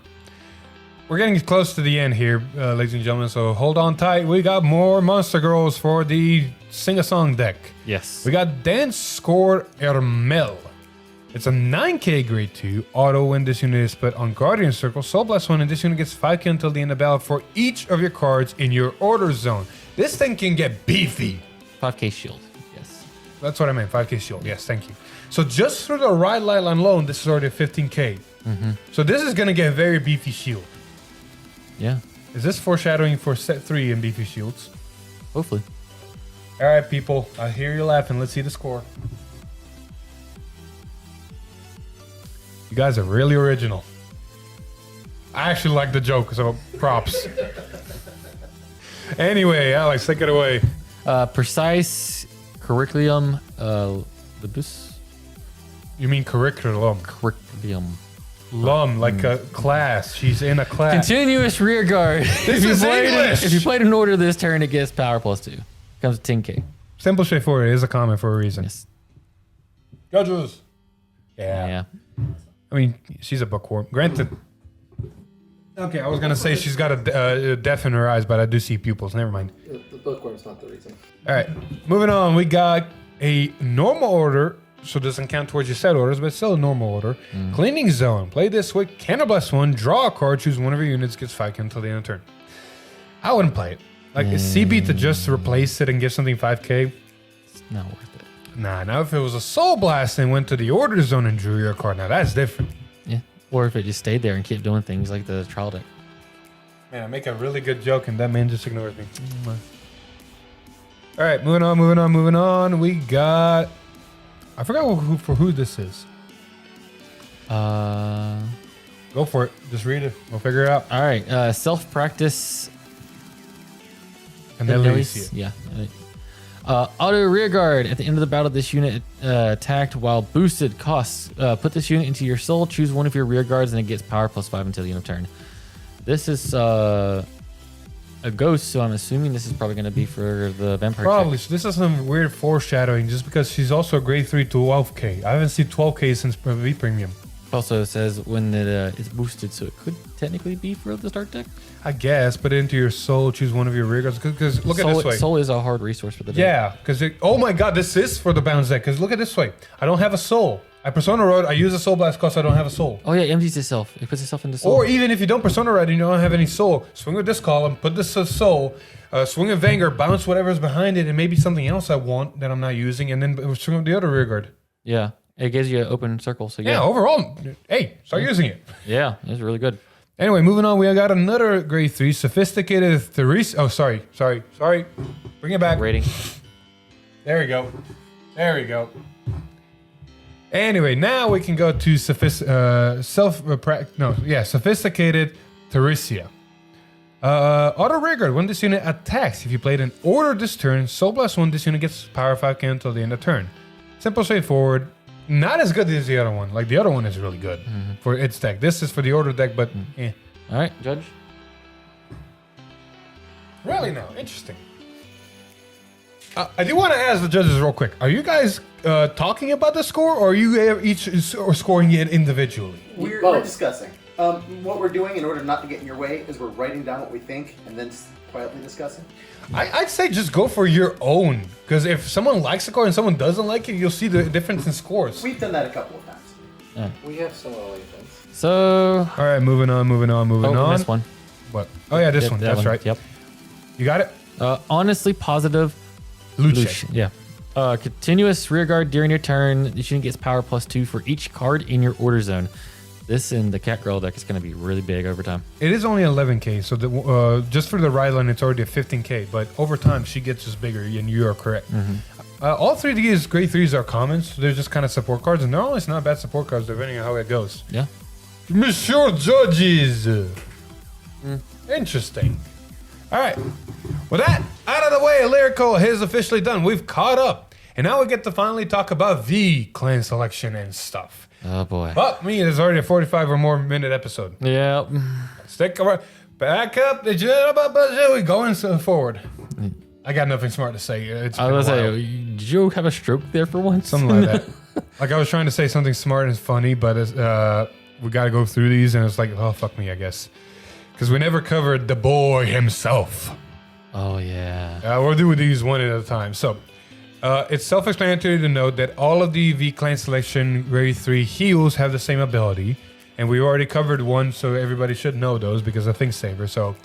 We're getting close to the end here, ladies and gentlemen, so hold on tight. We got more Monster Girls for the Sing-A-Song deck. Yes. We got Dance Score Ermel. It's a 9k grade 2. Auto when this unit is put on Guardian Circle. Soul Blast 1, and this unit gets 5k until the end of battle for each of your cards in your order zone. This thing can get beefy. 5k shield. Yes. That's what I meant, 5k shield. Yes, thank you. So just through the right line alone, this is already 15k. So this is going to get very beefy shield. Yeah. Is this foreshadowing for set 3 in beefy shields? Hopefully. All right, people. I hear you laughing. Let's see the score. You guys are really original. I actually like the joke, so props. Anyway, Alex, take it away. Precise curriculum. The boost. You mean curriculum? Curriculum. Lum, like a class. She's in a class. Continuous rear guard. This is English. If you played an order this turn, it gets power +2. Comes to 10k. Simple, straightforward. It is a comment for a reason. Yes. Judges. Yeah. Yeah. I mean, she's a bookworm. Granted. Okay, I was going to say she's got a death in her eyes, but I do see pupils. Never mind. The bookworm's not the reason. All right, moving on. We got a normal order, so it doesn't count towards your set orders, but it's still a normal order. Cleaning Zone. Play this with Counterblast 1, draw a card, choose one of your units, gets 5k until the end of turn. I wouldn't play it. Like, is CB to just replace it and give something 5k? It's not worth it. Nah, now if it was a Soul Blast and went to the order zone and drew your card, now that's different. Yeah. Or if it just stayed there and kept doing things like the trial deck. Man, I make a really good joke and that man just ignores me. All right, moving on. We got... I forgot who this is. Go for it. Just read it. We'll figure it out. All right. Self-practice. And then Alicia. Yeah. Auto rearguard. At the end of the battle, this unit attacked while boosted costs. Put this unit into your soul. Choose one of your rearguards, and it gets power +5 until the end of turn. This is a ghost, so I'm assuming this is probably going to be for the vampire. Probably. Check. So this is some weird foreshadowing, just because she's also a grade 3 12k. I haven't seen 12k since V Premium. Also, it says when it is boosted, so it could technically be for the start deck. I guess, but into your soul, choose one of your rearguards. Because look at this way. Soul is a hard resource for the deck. Yeah, because oh my god, this is for the bounce deck. Because look at this way. I don't have a soul. I Persona Road, I use a Soul Blast because I don't have a soul. Oh yeah, it empties itself. It puts itself into soul. Or even if you don't Persona Road and you don't have any soul, swing with this column, put this as soul, swing a Vanguard, bounce whatever's behind it, and maybe something else I want that I'm not using, and then swing with the other rearguard. Yeah, it gives you an open circle. So Yeah, overall, hey, start using it. Yeah, it's really good. Anyway, moving on, we got another grade 3, Sophisticated Therese. Oh, sorry. Bring it back. Rating. There we go. Anyway, now we can go to Sophisticated Theresia. Auto rearguard. When this unit attacks, if you played an order this turn, Soul Blast 1, this unit gets power 5k until the end of turn. Simple, straightforward. Not as good as the other one. Like, the other one is really good for its deck. This is for the order deck, but eh. All right, Judge. Really now, interesting. I do want to ask the judges real quick. Are you guys talking about the score, or are you each scoring it individually? We're discussing. What we're doing in order not to get in your way is we're writing down what we think and then quietly discussing. I'd say just go for your own, because if someone likes the score and someone doesn't like it, you'll see the difference in scores. We've done that a couple of times. We have solo defense. So, All right, moving on. oh, missed one. What? Oh yeah, this Yep, one. that That's one. right. Yep. You got it. Honestly positive. Luce. Yeah. Continuous rear guard during your turn. This unit gets power +2 for each card in your order zone. This in the Cat Girl deck is going to be really big over time. It is only 11k, so just for the ride line, it's already a 15k. But over time, she gets just bigger, and you are correct. All 3 of these grade 3s are commons, so they're just kind of support cards, and they're always not bad support cards depending on how it goes. Yeah. Monsieur Judges. Interesting. All right. With that out of the way, Lyrical is officially done. We've caught up. And now we get to finally talk about the clan selection and stuff. Oh boy. But me, it's already a 45 or more minute episode. Yeah. Stick around. Back up. We're going forward. I got nothing smart to say. It's I been was a while. say, did you have a stroke there for once? Something like that. Like I was trying to say something smart and funny, but we got to go through these, and it's like, oh, fuck me, I guess. Because we never covered the boy himself. Oh yeah. We'll do these one at a time. So, it's self-explanatory to note that all of the V-Clan Selection Grade 3 heals have the same ability. And we already covered one, so everybody should know those because of Think Saver. So,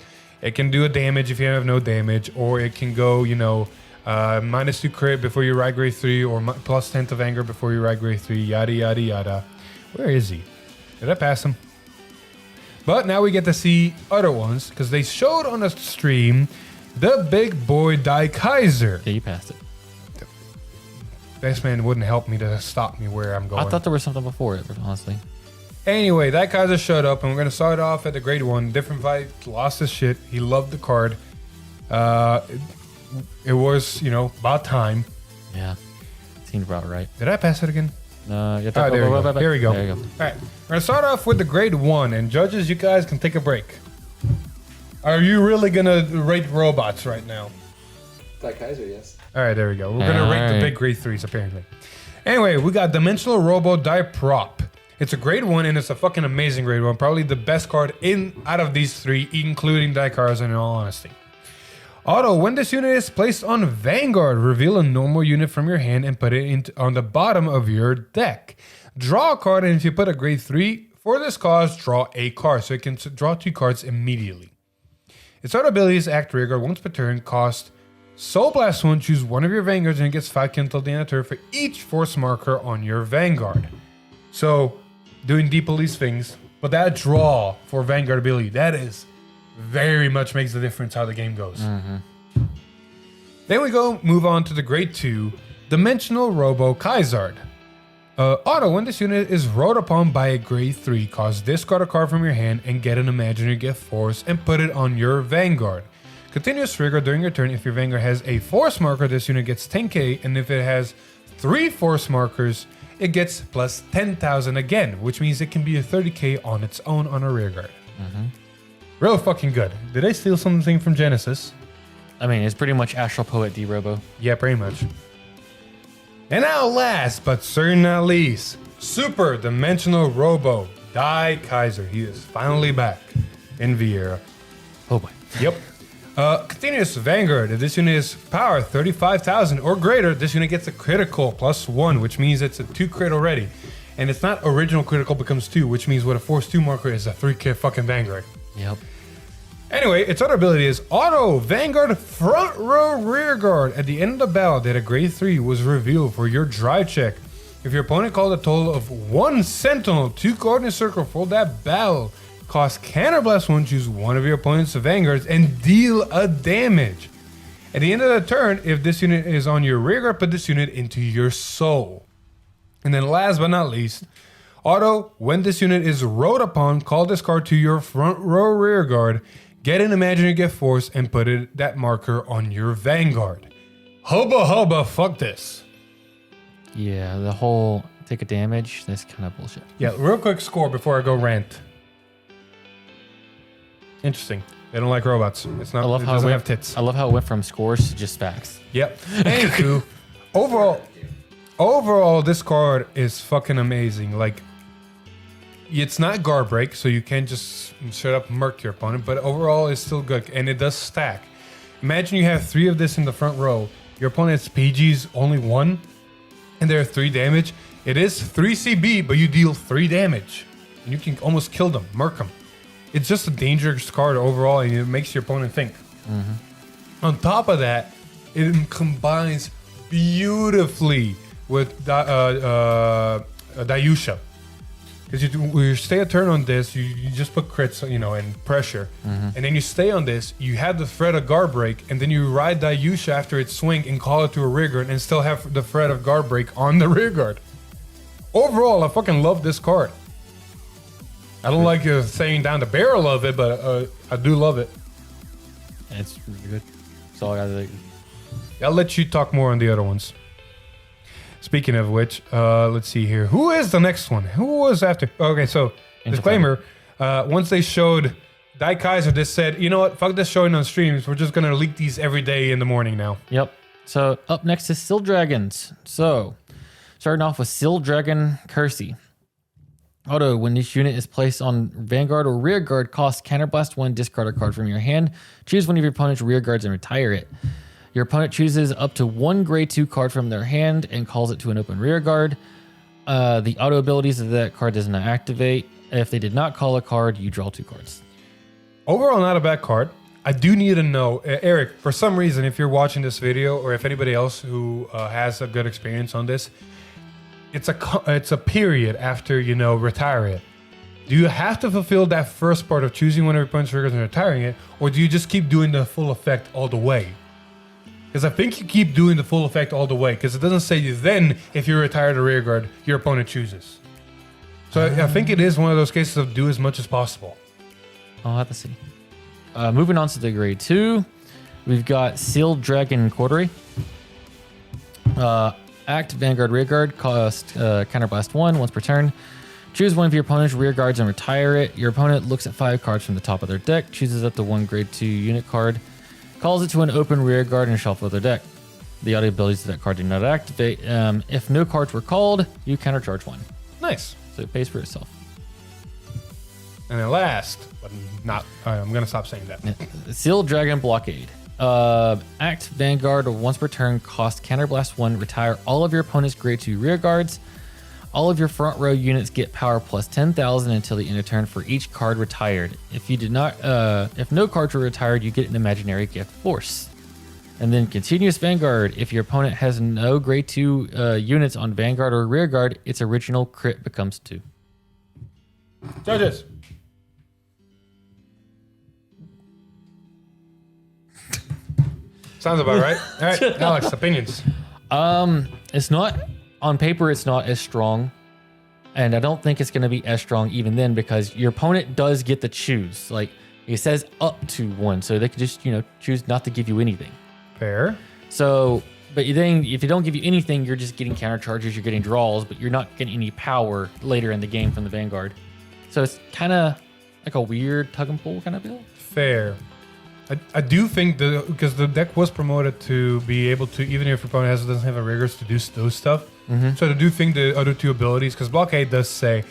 it can do a damage if you have no damage, or it can go, -2 crit before you ride Grade 3, or +10 to Vanguard before you ride Grade 3, yada, yada, yada. Where is he? Did I pass him? But now we get to see other ones, because they showed on the stream the big boy Die Kaiser. Yeah, you passed it. Best man wouldn't help me to stop me where I'm going. I thought there was something before it, honestly. Anyway, that Kaiser showed up, and we're going to start off at the grade 1. Different fight, lost his shit. He loved the card. It was, about time. Yeah. Seemed about right. Did I pass it again? No, There we go. There you go. All right, we're going to start off with the grade 1, and judges, you guys can take a break. Are you really going to rate robots right now? Die Kaiser, yes. All right, there we go. We're going to rate the big grade 3s, apparently. Anyway, we got Dimensional Robo Die Prop. It's a grade 1, and it's a fucking amazing grade 1. Probably the best card out of these 3, including Die Kaiser, in all honesty. Auto, when this unit is placed on Vanguard, reveal a normal unit from your hand and put it on the bottom of your deck. Draw a card, and if you put a grade 3 for this cause, draw a card. So it can draw 2 cards immediately. Its auto abilities act rearguard once per turn, cost Soul Blast 1, choose one of your Vanguards, and it gets 5 until the end of the turn for each force marker on your Vanguard. So, doing deep police things, but that draw for Vanguard ability, that is very much makes the difference how the game goes. Then we move on to the grade 2, Dimensional Robo Kaizard. Auto, when this unit is rolled upon by a grade 3, cause discard a card from your hand and get an imaginary gift force and put it on your Vanguard. Continuous trigger during your turn. If your Vanguard has a force marker, this unit gets 10k, and if it has 3 force markers, it gets plus 10,000 again, which means it can be a 30k on its own on a rearguard. Real fucking good. Did I steal something from Genesis? I mean, it's pretty much Astral Poet D-Robo. Yeah, pretty much. And now last, but certainly not least, Super Dimensional Robo Die Kaiser. He is finally back in Vieira. Oh boy. Yep. Continuous Vanguard. If this unit is power 35,000 or greater, this unit gets a critical +1, which means it's a 2 crit already. And it's not original critical becomes 2, which means with a force 2 marker is a 3k fucking Vanguard. Yep. Anyway, its other ability is Auto Vanguard Front Row Rear Guard. At the end of the battle that a grade 3 was revealed for your drive check. If your opponent called a total of 1 Sentinel, 2 coordinate circle for that battle, cost Counterblast 1, choose one of your opponent's Vanguards, and deal a damage. At the end of the turn, if this unit is on your rear guard, put this unit into your soul. And then last but not least, Auto, when this unit is rode upon, call this card to your front row rear guard, get an imaginary gift force, and put that marker on your Vanguard. Hubba hubba, fuck this. Yeah, the whole take a damage, that's kind of bullshit. Yeah, real quick score before I go rant. Interesting. They don't like robots. It's not. It doesn't have tits. I love how it went from scores to just facts. Yep. Anywho, overall, this card is fucking amazing. Like, it's not guard break, so you can't just straight up murk your opponent. But overall, it's still good, and it does stack. Imagine you have 3 of this in the front row. Your opponent's PG's only 1, and they're 3 damage. It is 3 CB, but you deal 3 damage. And you can almost kill them, murk them. It's just a dangerous card overall, and it makes your opponent think. On top of that, it combines beautifully with Dayusha. Because you stay a turn on this, you just put crits, and pressure. And then you stay on this, you have the threat of guard break, and then you ride Dayusha after its swing and call it to a rear guard and still have the threat of guard break on the rear guard. Overall, I fucking love this card. I don't like saying down the barrel of it, but I do love it. It's really good. That's all I gotta think. I'll let you talk more on the other ones. Speaking of which, let's see here. Who is the next one? Who was after? Okay, so disclaimer. Once they showed Dai Kaiser, they said, you know what? Fuck this showing on streams. We're just going to leak these every day in the morning now. Yep. So up next is Seal Dragons. So starting off with Seal Dragon Kersey. Auto, when this unit is placed on Vanguard or Rear Guard, cost Counterblast 1, discard a card from your hand. Choose one of your opponent's rear guards and retire it. Your opponent chooses up to 1 grade 2 card from their hand and calls it to an open rear guard. The auto abilities of that card does not activate. If they did not call a card, you draw 2 cards. Overall, not a bad card. I do need to know, Eric, for some reason, if you're watching this video or if anybody else who has a good experience on this, it's a period after, retire it. Do you have to fulfill that first part of choosing one of your opponent's rear guards and retiring it, or do you just keep doing the full effect all the way? Because I think you keep doing the full effect all the way, because it doesn't say then if you retire the rear guard, your opponent chooses. So I think it is one of those cases of do as much as possible. I'll have to see. Moving on to the grade 2, we've got Sealed Dragon Quartery. Act Vanguard Rear Guard, cost Counterblast 1 once per turn. Choose one of your opponent's rear guards and retire it. Your opponent looks at 5 cards from the top of their deck, chooses up to 1 grade 2 unit card, calls it to an open rear guard and shuffle their deck. The auto abilities of that card do not activate. If no cards were called, you countercharge 1. Nice. So it pays for itself. And then last, but not, I'm going to stop saying that. Sealed Dragon Blockade. Act Vanguard once per turn, cost Counterblast 1, retire all of your opponent's grade 2 rear guards. All of your front row units get power plus 10,000 until the end of turn for each card retired. If no cards were retired, you get an imaginary gift force. And then Continuous Vanguard. If your opponent has no grade 2 units on Vanguard or rear guard, its original crit becomes 2. Judges. Sounds about right. All right, Alex, opinions. It's not on paper. It's not as strong, and I don't think it's going to be as strong even then because your opponent does get to choose. Like it says, up to 1, so they could just choose not to give you anything. Fair. So, but then if they don't give you anything, you're just getting counter charges. You're getting draws, but you're not getting any power later in the game from the Vanguard. So it's kind of like a weird tug and pull kind of deal. Fair. I do think because the deck was promoted to be able to, even if your opponent doesn't have a riggers to do those stuff. So I do think the other 2 abilities, because Blockade does say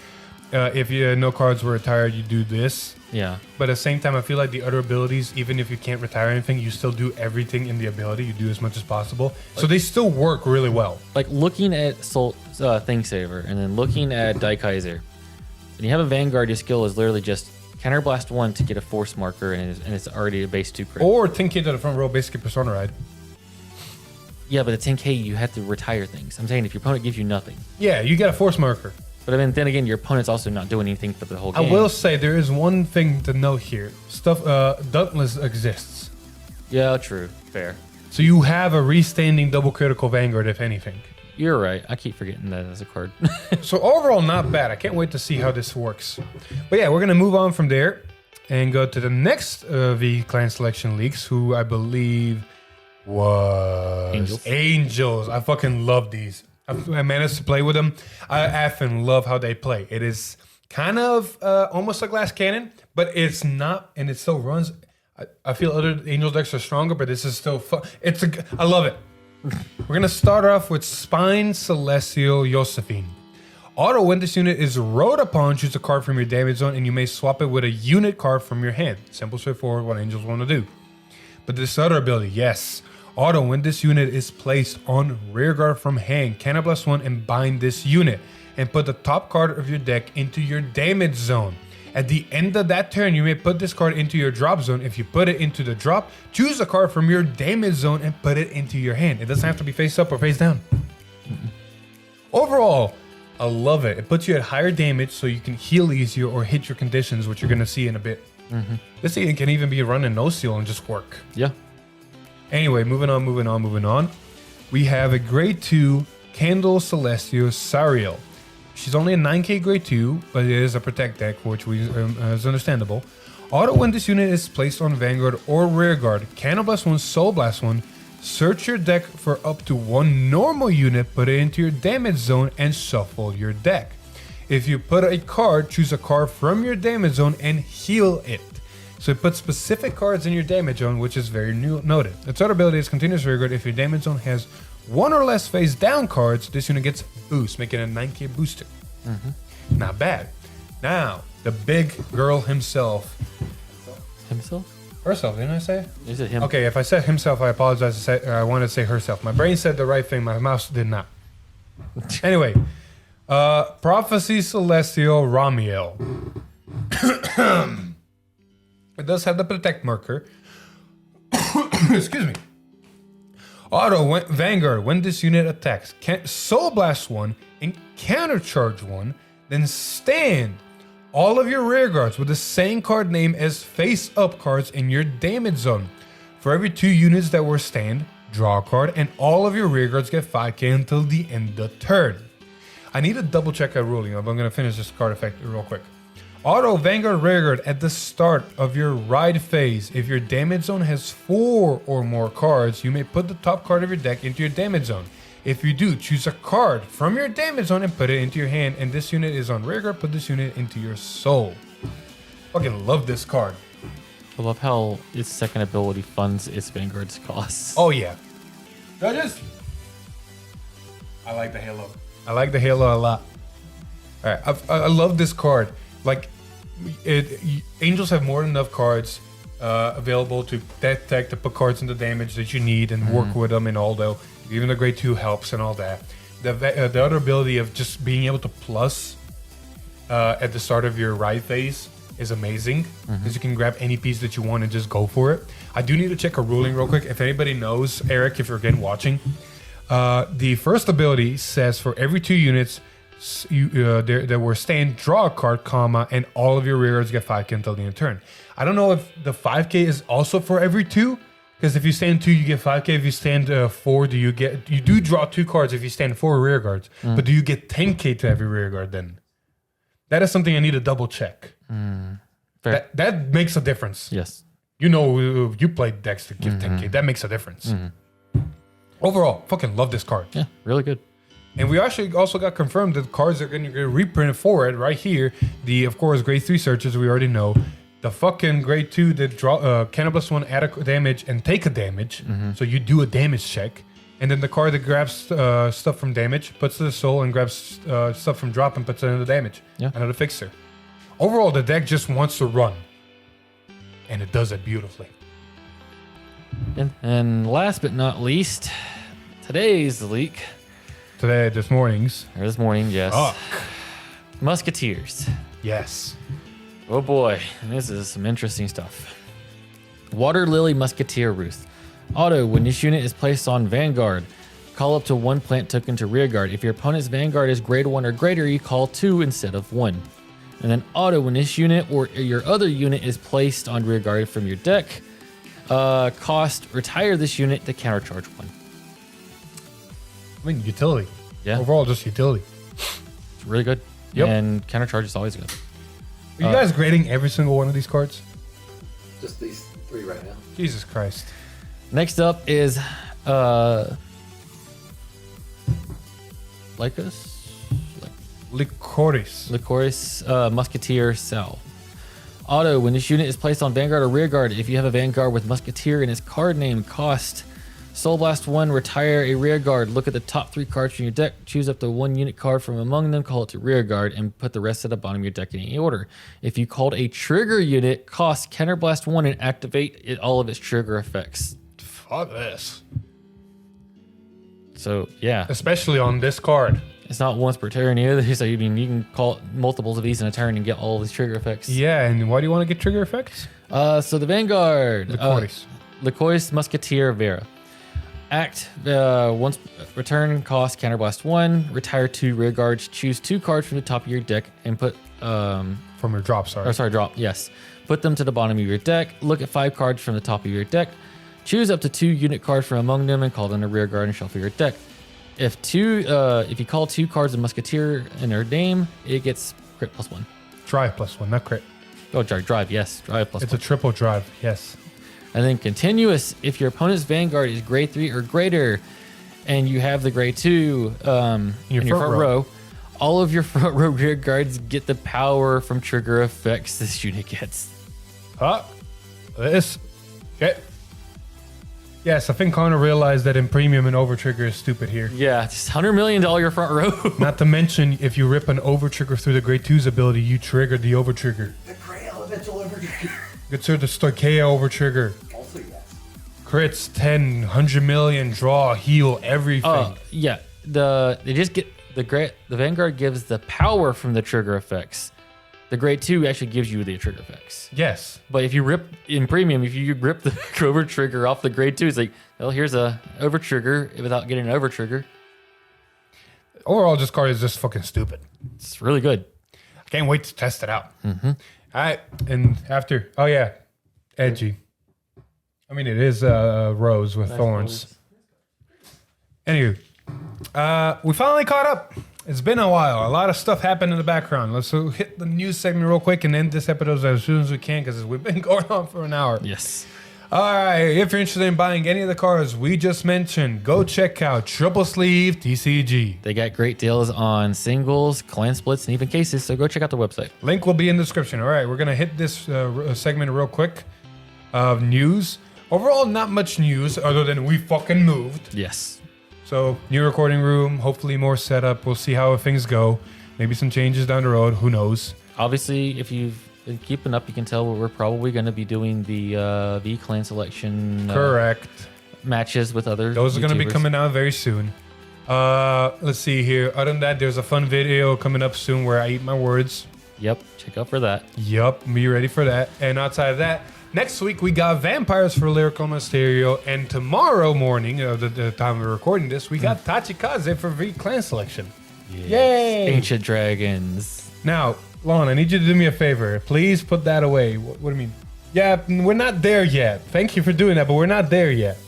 if no cards were retired, you do this. Yeah. But at the same time, I feel like the other abilities, even if you can't retire anything, you still do everything in the ability. You do as much as possible. So they still work really well. Like looking at Thing Saver and then looking at Dai Kaiser. When you have a Vanguard, your skill is literally just Counterblast 1 to get a force marker, and it's already a base 2 crit. Or 10k to the front row, basically Persona Ride. Yeah, but at 10k, you have to retire things. I'm saying if your opponent gives you nothing. Yeah, you get a force marker. But I mean, then again, your opponent's also not doing anything for the whole game. I will say there is one thing to note here. Dauntless exists. Yeah, true. Fair. So you have a restanding double critical Vanguard, if anything. You're right. I keep forgetting that as a card. So overall, not bad. I can't wait to see how this works. But yeah, we're going to move on from there and go to the next V Clan Selection Leaks, who I believe was Angels. I fucking love these. I managed to play with them. I effing love how they play. It is kind of almost a glass cannon, but it's not, and it still runs. I feel other Angel decks are stronger, but this is still fun. I love it. We're going to start off with Spine Celestial Josephine. Auto, when this unit is rode upon, choose a card from your damage zone, and you may swap it with a unit card from your hand. Simple, straightforward, what Angels want to do. But this other ability, yes. Auto, when this unit is placed on rearguard from hand, counterblast 1 and bind this unit. And put the top card of your deck into your damage zone. At the end of that turn, you may put this card into your drop zone. If you put it into the drop, choose a card from your damage zone and put it into your hand. It doesn't have to be face up or face down. Overall, I love it. It puts you at higher damage so you can heal easier or hit your conditions, which you're going to see in a bit. This thing can even be running no seal and just work. Yeah. Anyway, moving on. We have a grade 2 Candle Celestial Sariel. She's only a 9k grade 2, but it is a protect deck, which is understandable. Auto, when this unit is placed on Vanguard or Rearguard, Counterblast 1, Soul Blast 1, search your deck for up to 1 normal unit, put it into your damage zone, and shuffle your deck. If you put a card, choose a card from your damage zone and heal it. So it puts specific cards in your damage zone, which is very noted. Its other ability is Continuous Rearguard. If your damage zone has 1 or less face down cards, this unit gets boost, making it a 9k booster. Not bad. Now, the big girl himself. Herself, didn't I say? Is it him? Okay, if I said himself, I apologize. I wanted to say herself. My brain said the right thing, my mouth did not. Anyway, Prophecy Celestial Ramiel. It does have the protect marker. Excuse me. Auto, Vanguard, when this unit attacks, Soul Blast 1 and Countercharge 1, then stand all of your rear guards with the same card name as face up cards in your damage zone. For every 2 units that were stand, draw a card, and all of your rear guards get 5k until the end of turn. I need to double check that ruling. I'm going to finish this card effect real quick. Auto, Vanguard, Rearguard at the start of your ride phase. If your damage zone has 4 or more cards, you may put the top card of your deck into your damage zone. If you do, choose a card from your damage zone and put it into your hand. And this unit is on Rearguard, put this unit into your soul. Fucking love this card. I love how its second ability funds its Vanguard's costs. Oh yeah. Judges? I like the Halo. I like the Halo a lot. Alright, I love this card. Like, Angels have more than enough cards available to detect, to put cards into damage that you need and work with them and all that. Even the grade 2 helps and all that. The other ability of just being able to plus at the start of your ride phase is amazing because you can grab any piece that you want and just go for it. I do need to check a ruling real quick. If anybody knows, Eric, if you're again watching, the first ability says for every 2 units there were stand, draw a card, comma, and all of your rearguards get 5k until the end of turn. I don't know if the 5k is also for every 2, because if you stand 2, you get 5k. If you stand 4, you do draw 2 cards if you stand 4 rearguards, but do you get 10k to every rearguard then? That is something I need to double check. That makes a difference. Yes. You know, you played decks to give 10k. That makes a difference. Overall, fucking love this card. Yeah, really good. And we actually also got confirmed that cards are going to get reprinted for it right here. The, of course, grade 3 searches, we already know. The fucking grade 2 that draw Cannibus 1, add a damage and take a damage. So you do a damage check. And then the card that grabs stuff from damage, puts to the soul, and grabs stuff from drop and puts it into damage. Yeah. Another fixer. Overall, the deck just wants to run. And it does it beautifully. And last but not least, today's leak. This morning's. Or this morning, yes. Fuck. Musketeers. Yes. Oh boy, this is some interesting stuff. Water Lily Musketeer Ruth. Auto, when this unit is placed on Vanguard, call up to 1 plant token to Rearguard. If your opponent's Vanguard is grade 1 or greater, you call 2 instead of 1. And then auto, when this unit or your other unit is placed on Rearguard from your deck, retire this unit to countercharge 1. I mean, utility. Yeah. Overall, just utility. It's really good. Yep. And countercharge is always good. Are you guys grading every single one of these cards? Just these 3 right now. Jesus Christ. Next up is Licorice Musketeer Cell. Auto, when this unit is placed on Vanguard or Rearguard, if you have a Vanguard with Musketeer in its card name, cost Soul Blast 1, retire a Rearguard. Look at the top 3 cards from your deck, choose up to 1 unit card from among them, call it to Rearguard, and put the rest at the bottom of your deck in any order. If you called a trigger unit, cost Counterblast 1 and activate all of its trigger effects. Fuck this. So yeah, Especially on this card. it's not once per turn either. So you can call it multiples of these in a turn and get all these trigger effects. Yeah, and why do you want to get trigger effects? So the Vanguard. Licoris. Licoris Musketeer Vera. Act once return cost counterblast 1. Retire 2 rear guards. Choose 2 cards from the top of your deck and put From your drop, sorry. drop. Yes, put them to the bottom of your deck. Look at 5 cards from the top of your deck. Choose up to 2 unit cards from among them and call them a rear guard and shuffle your deck. If you call 2 cards of Musketeer in their name, it gets crit +1. Drive +1, not crit. Oh, drive. Yes, drive +1. It's a triple drive, yes. And then continuous, if your opponent's Vanguard is grade 3 or greater, and you have the grade 2 in your front row, all of your front row rear guards get the power from trigger effects this unit gets. Huh? This. Okay. Yes, I think Connor realized that in premium an overtrigger is stupid here. Yeah, it's $100 million front row. Not to mention, if you rip an overtrigger through the grade 2's ability, you trigger the overtrigger. The Gray Elemental Overtrigger. It's the Stoicheia overtrigger. Also, yes. Crits 10, 100 million, draw, heal, everything. Yeah, they just get the Vanguard gives the power from the trigger effects. The grade 2 actually gives you the trigger effects. Yes. But if you rip in premium, if you rip the over trigger off the grade 2, it's like, well, here's a over trigger without getting an over trigger. Overall, this card is just fucking stupid. It's really good. I can't wait to test it out. Mm-hmm. All right, and after, oh yeah, edgy. I mean, it is rose with thorns. Anywho, we finally caught up. It's been a while. A lot of stuff happened in the background. Let's hit the news segment real quick and end this episode as soon as we can because we've been going on for an hour. Yes. All right. If you're interested in buying any of the cards we just mentioned, go check out Triple Sleeve TCG. They got great deals on singles, clan splits, and even cases, so go check out the website. Link will be in the description. All right. We're going to hit this segment real quick of news. Overall, not much news other than we fucking moved. Yes. So, new recording room, hopefully more setup. We'll see how things go. Maybe some changes down the road. Who knows? Obviously, if you've been keeping up, you can tell we're probably going to be doing the V-Clan selection Correct. Matches with other Those are going to be YouTubers. coming out very soon. Let's see here. Other than that, there's a fun video coming up soon where I eat my words. Yep, check out for that. Yup, be ready for that. And outside of that, next week we got Vampires for Lyrical Monasterio, and tomorrow morning, the time we're recording this, we got Tachikaze for V-Clan selection. Yay! Ancient Dragons. Now, Lon, I need you to do me a favor. Please put that away. What do you mean? Yeah, we're not there yet. Thank you for doing that, but we're not there yet.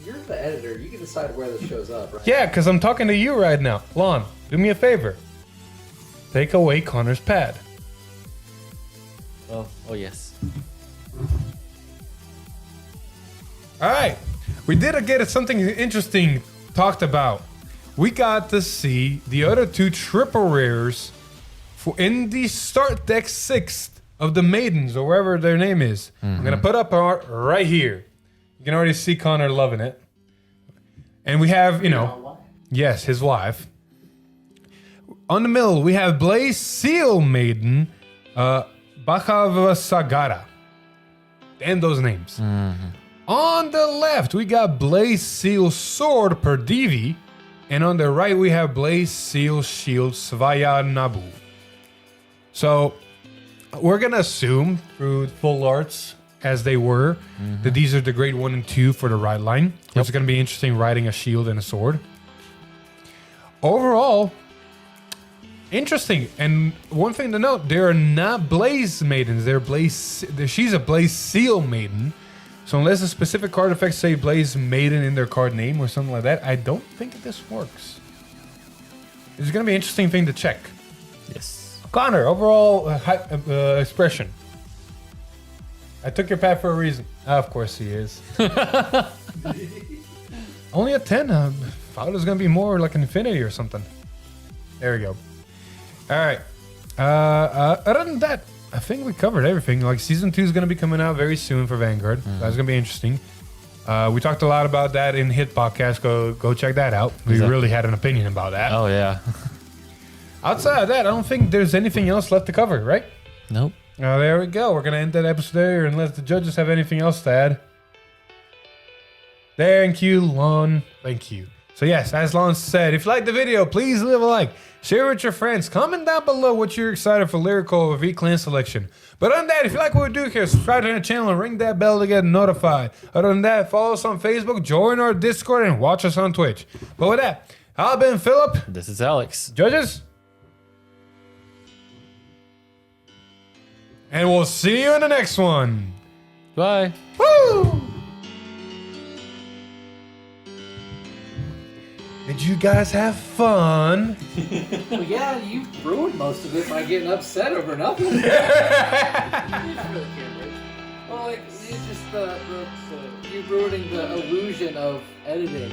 You're the editor. You can decide where this shows up, right? Yeah, because I'm talking to you right now. Lon, do me a favor. Take away Connor's pad. Oh yes. All right. We did get something interesting talked about. We got to see the other 2 triple rares in the start deck 6th of the Maidens, or wherever their name is. I'm going to put up art right here. You can already see Connor loving it. And we have, yes, his wife. On the middle, we have Blaze Seal Maiden, Bhakavasagara. Damn those names. On the left, we got Blaze Seal Sword Perdivi. And on the right, we have Blaze Seal Shield Svaya Nabu. So, we're going to assume through full arts, as they were, that these are the grade 1 and 2 for the ride line. It's going to be interesting riding a shield and a sword. Overall, interesting. And one thing to note, they're not Blaze Maidens. She's a Blaze Seal Maiden. So unless a specific card effects say Blaze Maiden in their card name or something like that, I don't think this works. It's going to be an interesting thing to check. Yes. Connor, overall expression. I took your pad for a reason. Of course he is. Only a 10. Thought it was going to be more like an infinity or something. There we go. All right. Other than that, I think we covered everything. Like season 2 is going to be coming out very soon for Vanguard. That's going to be interesting. We talked a lot about that in Hit Podcast. Go check that out. We really had an opinion about that. Oh yeah. Outside of that, I don't think there's anything else left to cover, right? Nope. There we go. We're going to end that episode there unless the judges have anything else to add. Thank you, Lon. Thank you. So yes, as Lon said, if you like the video, please leave a like. Share it with your friends. Comment down below what you're excited for Lyrical or V-Clan selection. But other than that, if you like what we do here, subscribe to the channel and ring that bell to get notified. Other than that, follow us on Facebook, join our Discord, and watch us on Twitch. But with that, I've been Philip. This is Alex. Judges. And we'll see you in the next one. Bye. Woo! Did you guys have fun? Well, yeah, you ruined most of it by getting upset over nothing. Well, like, it's just you ruining the illusion of editing.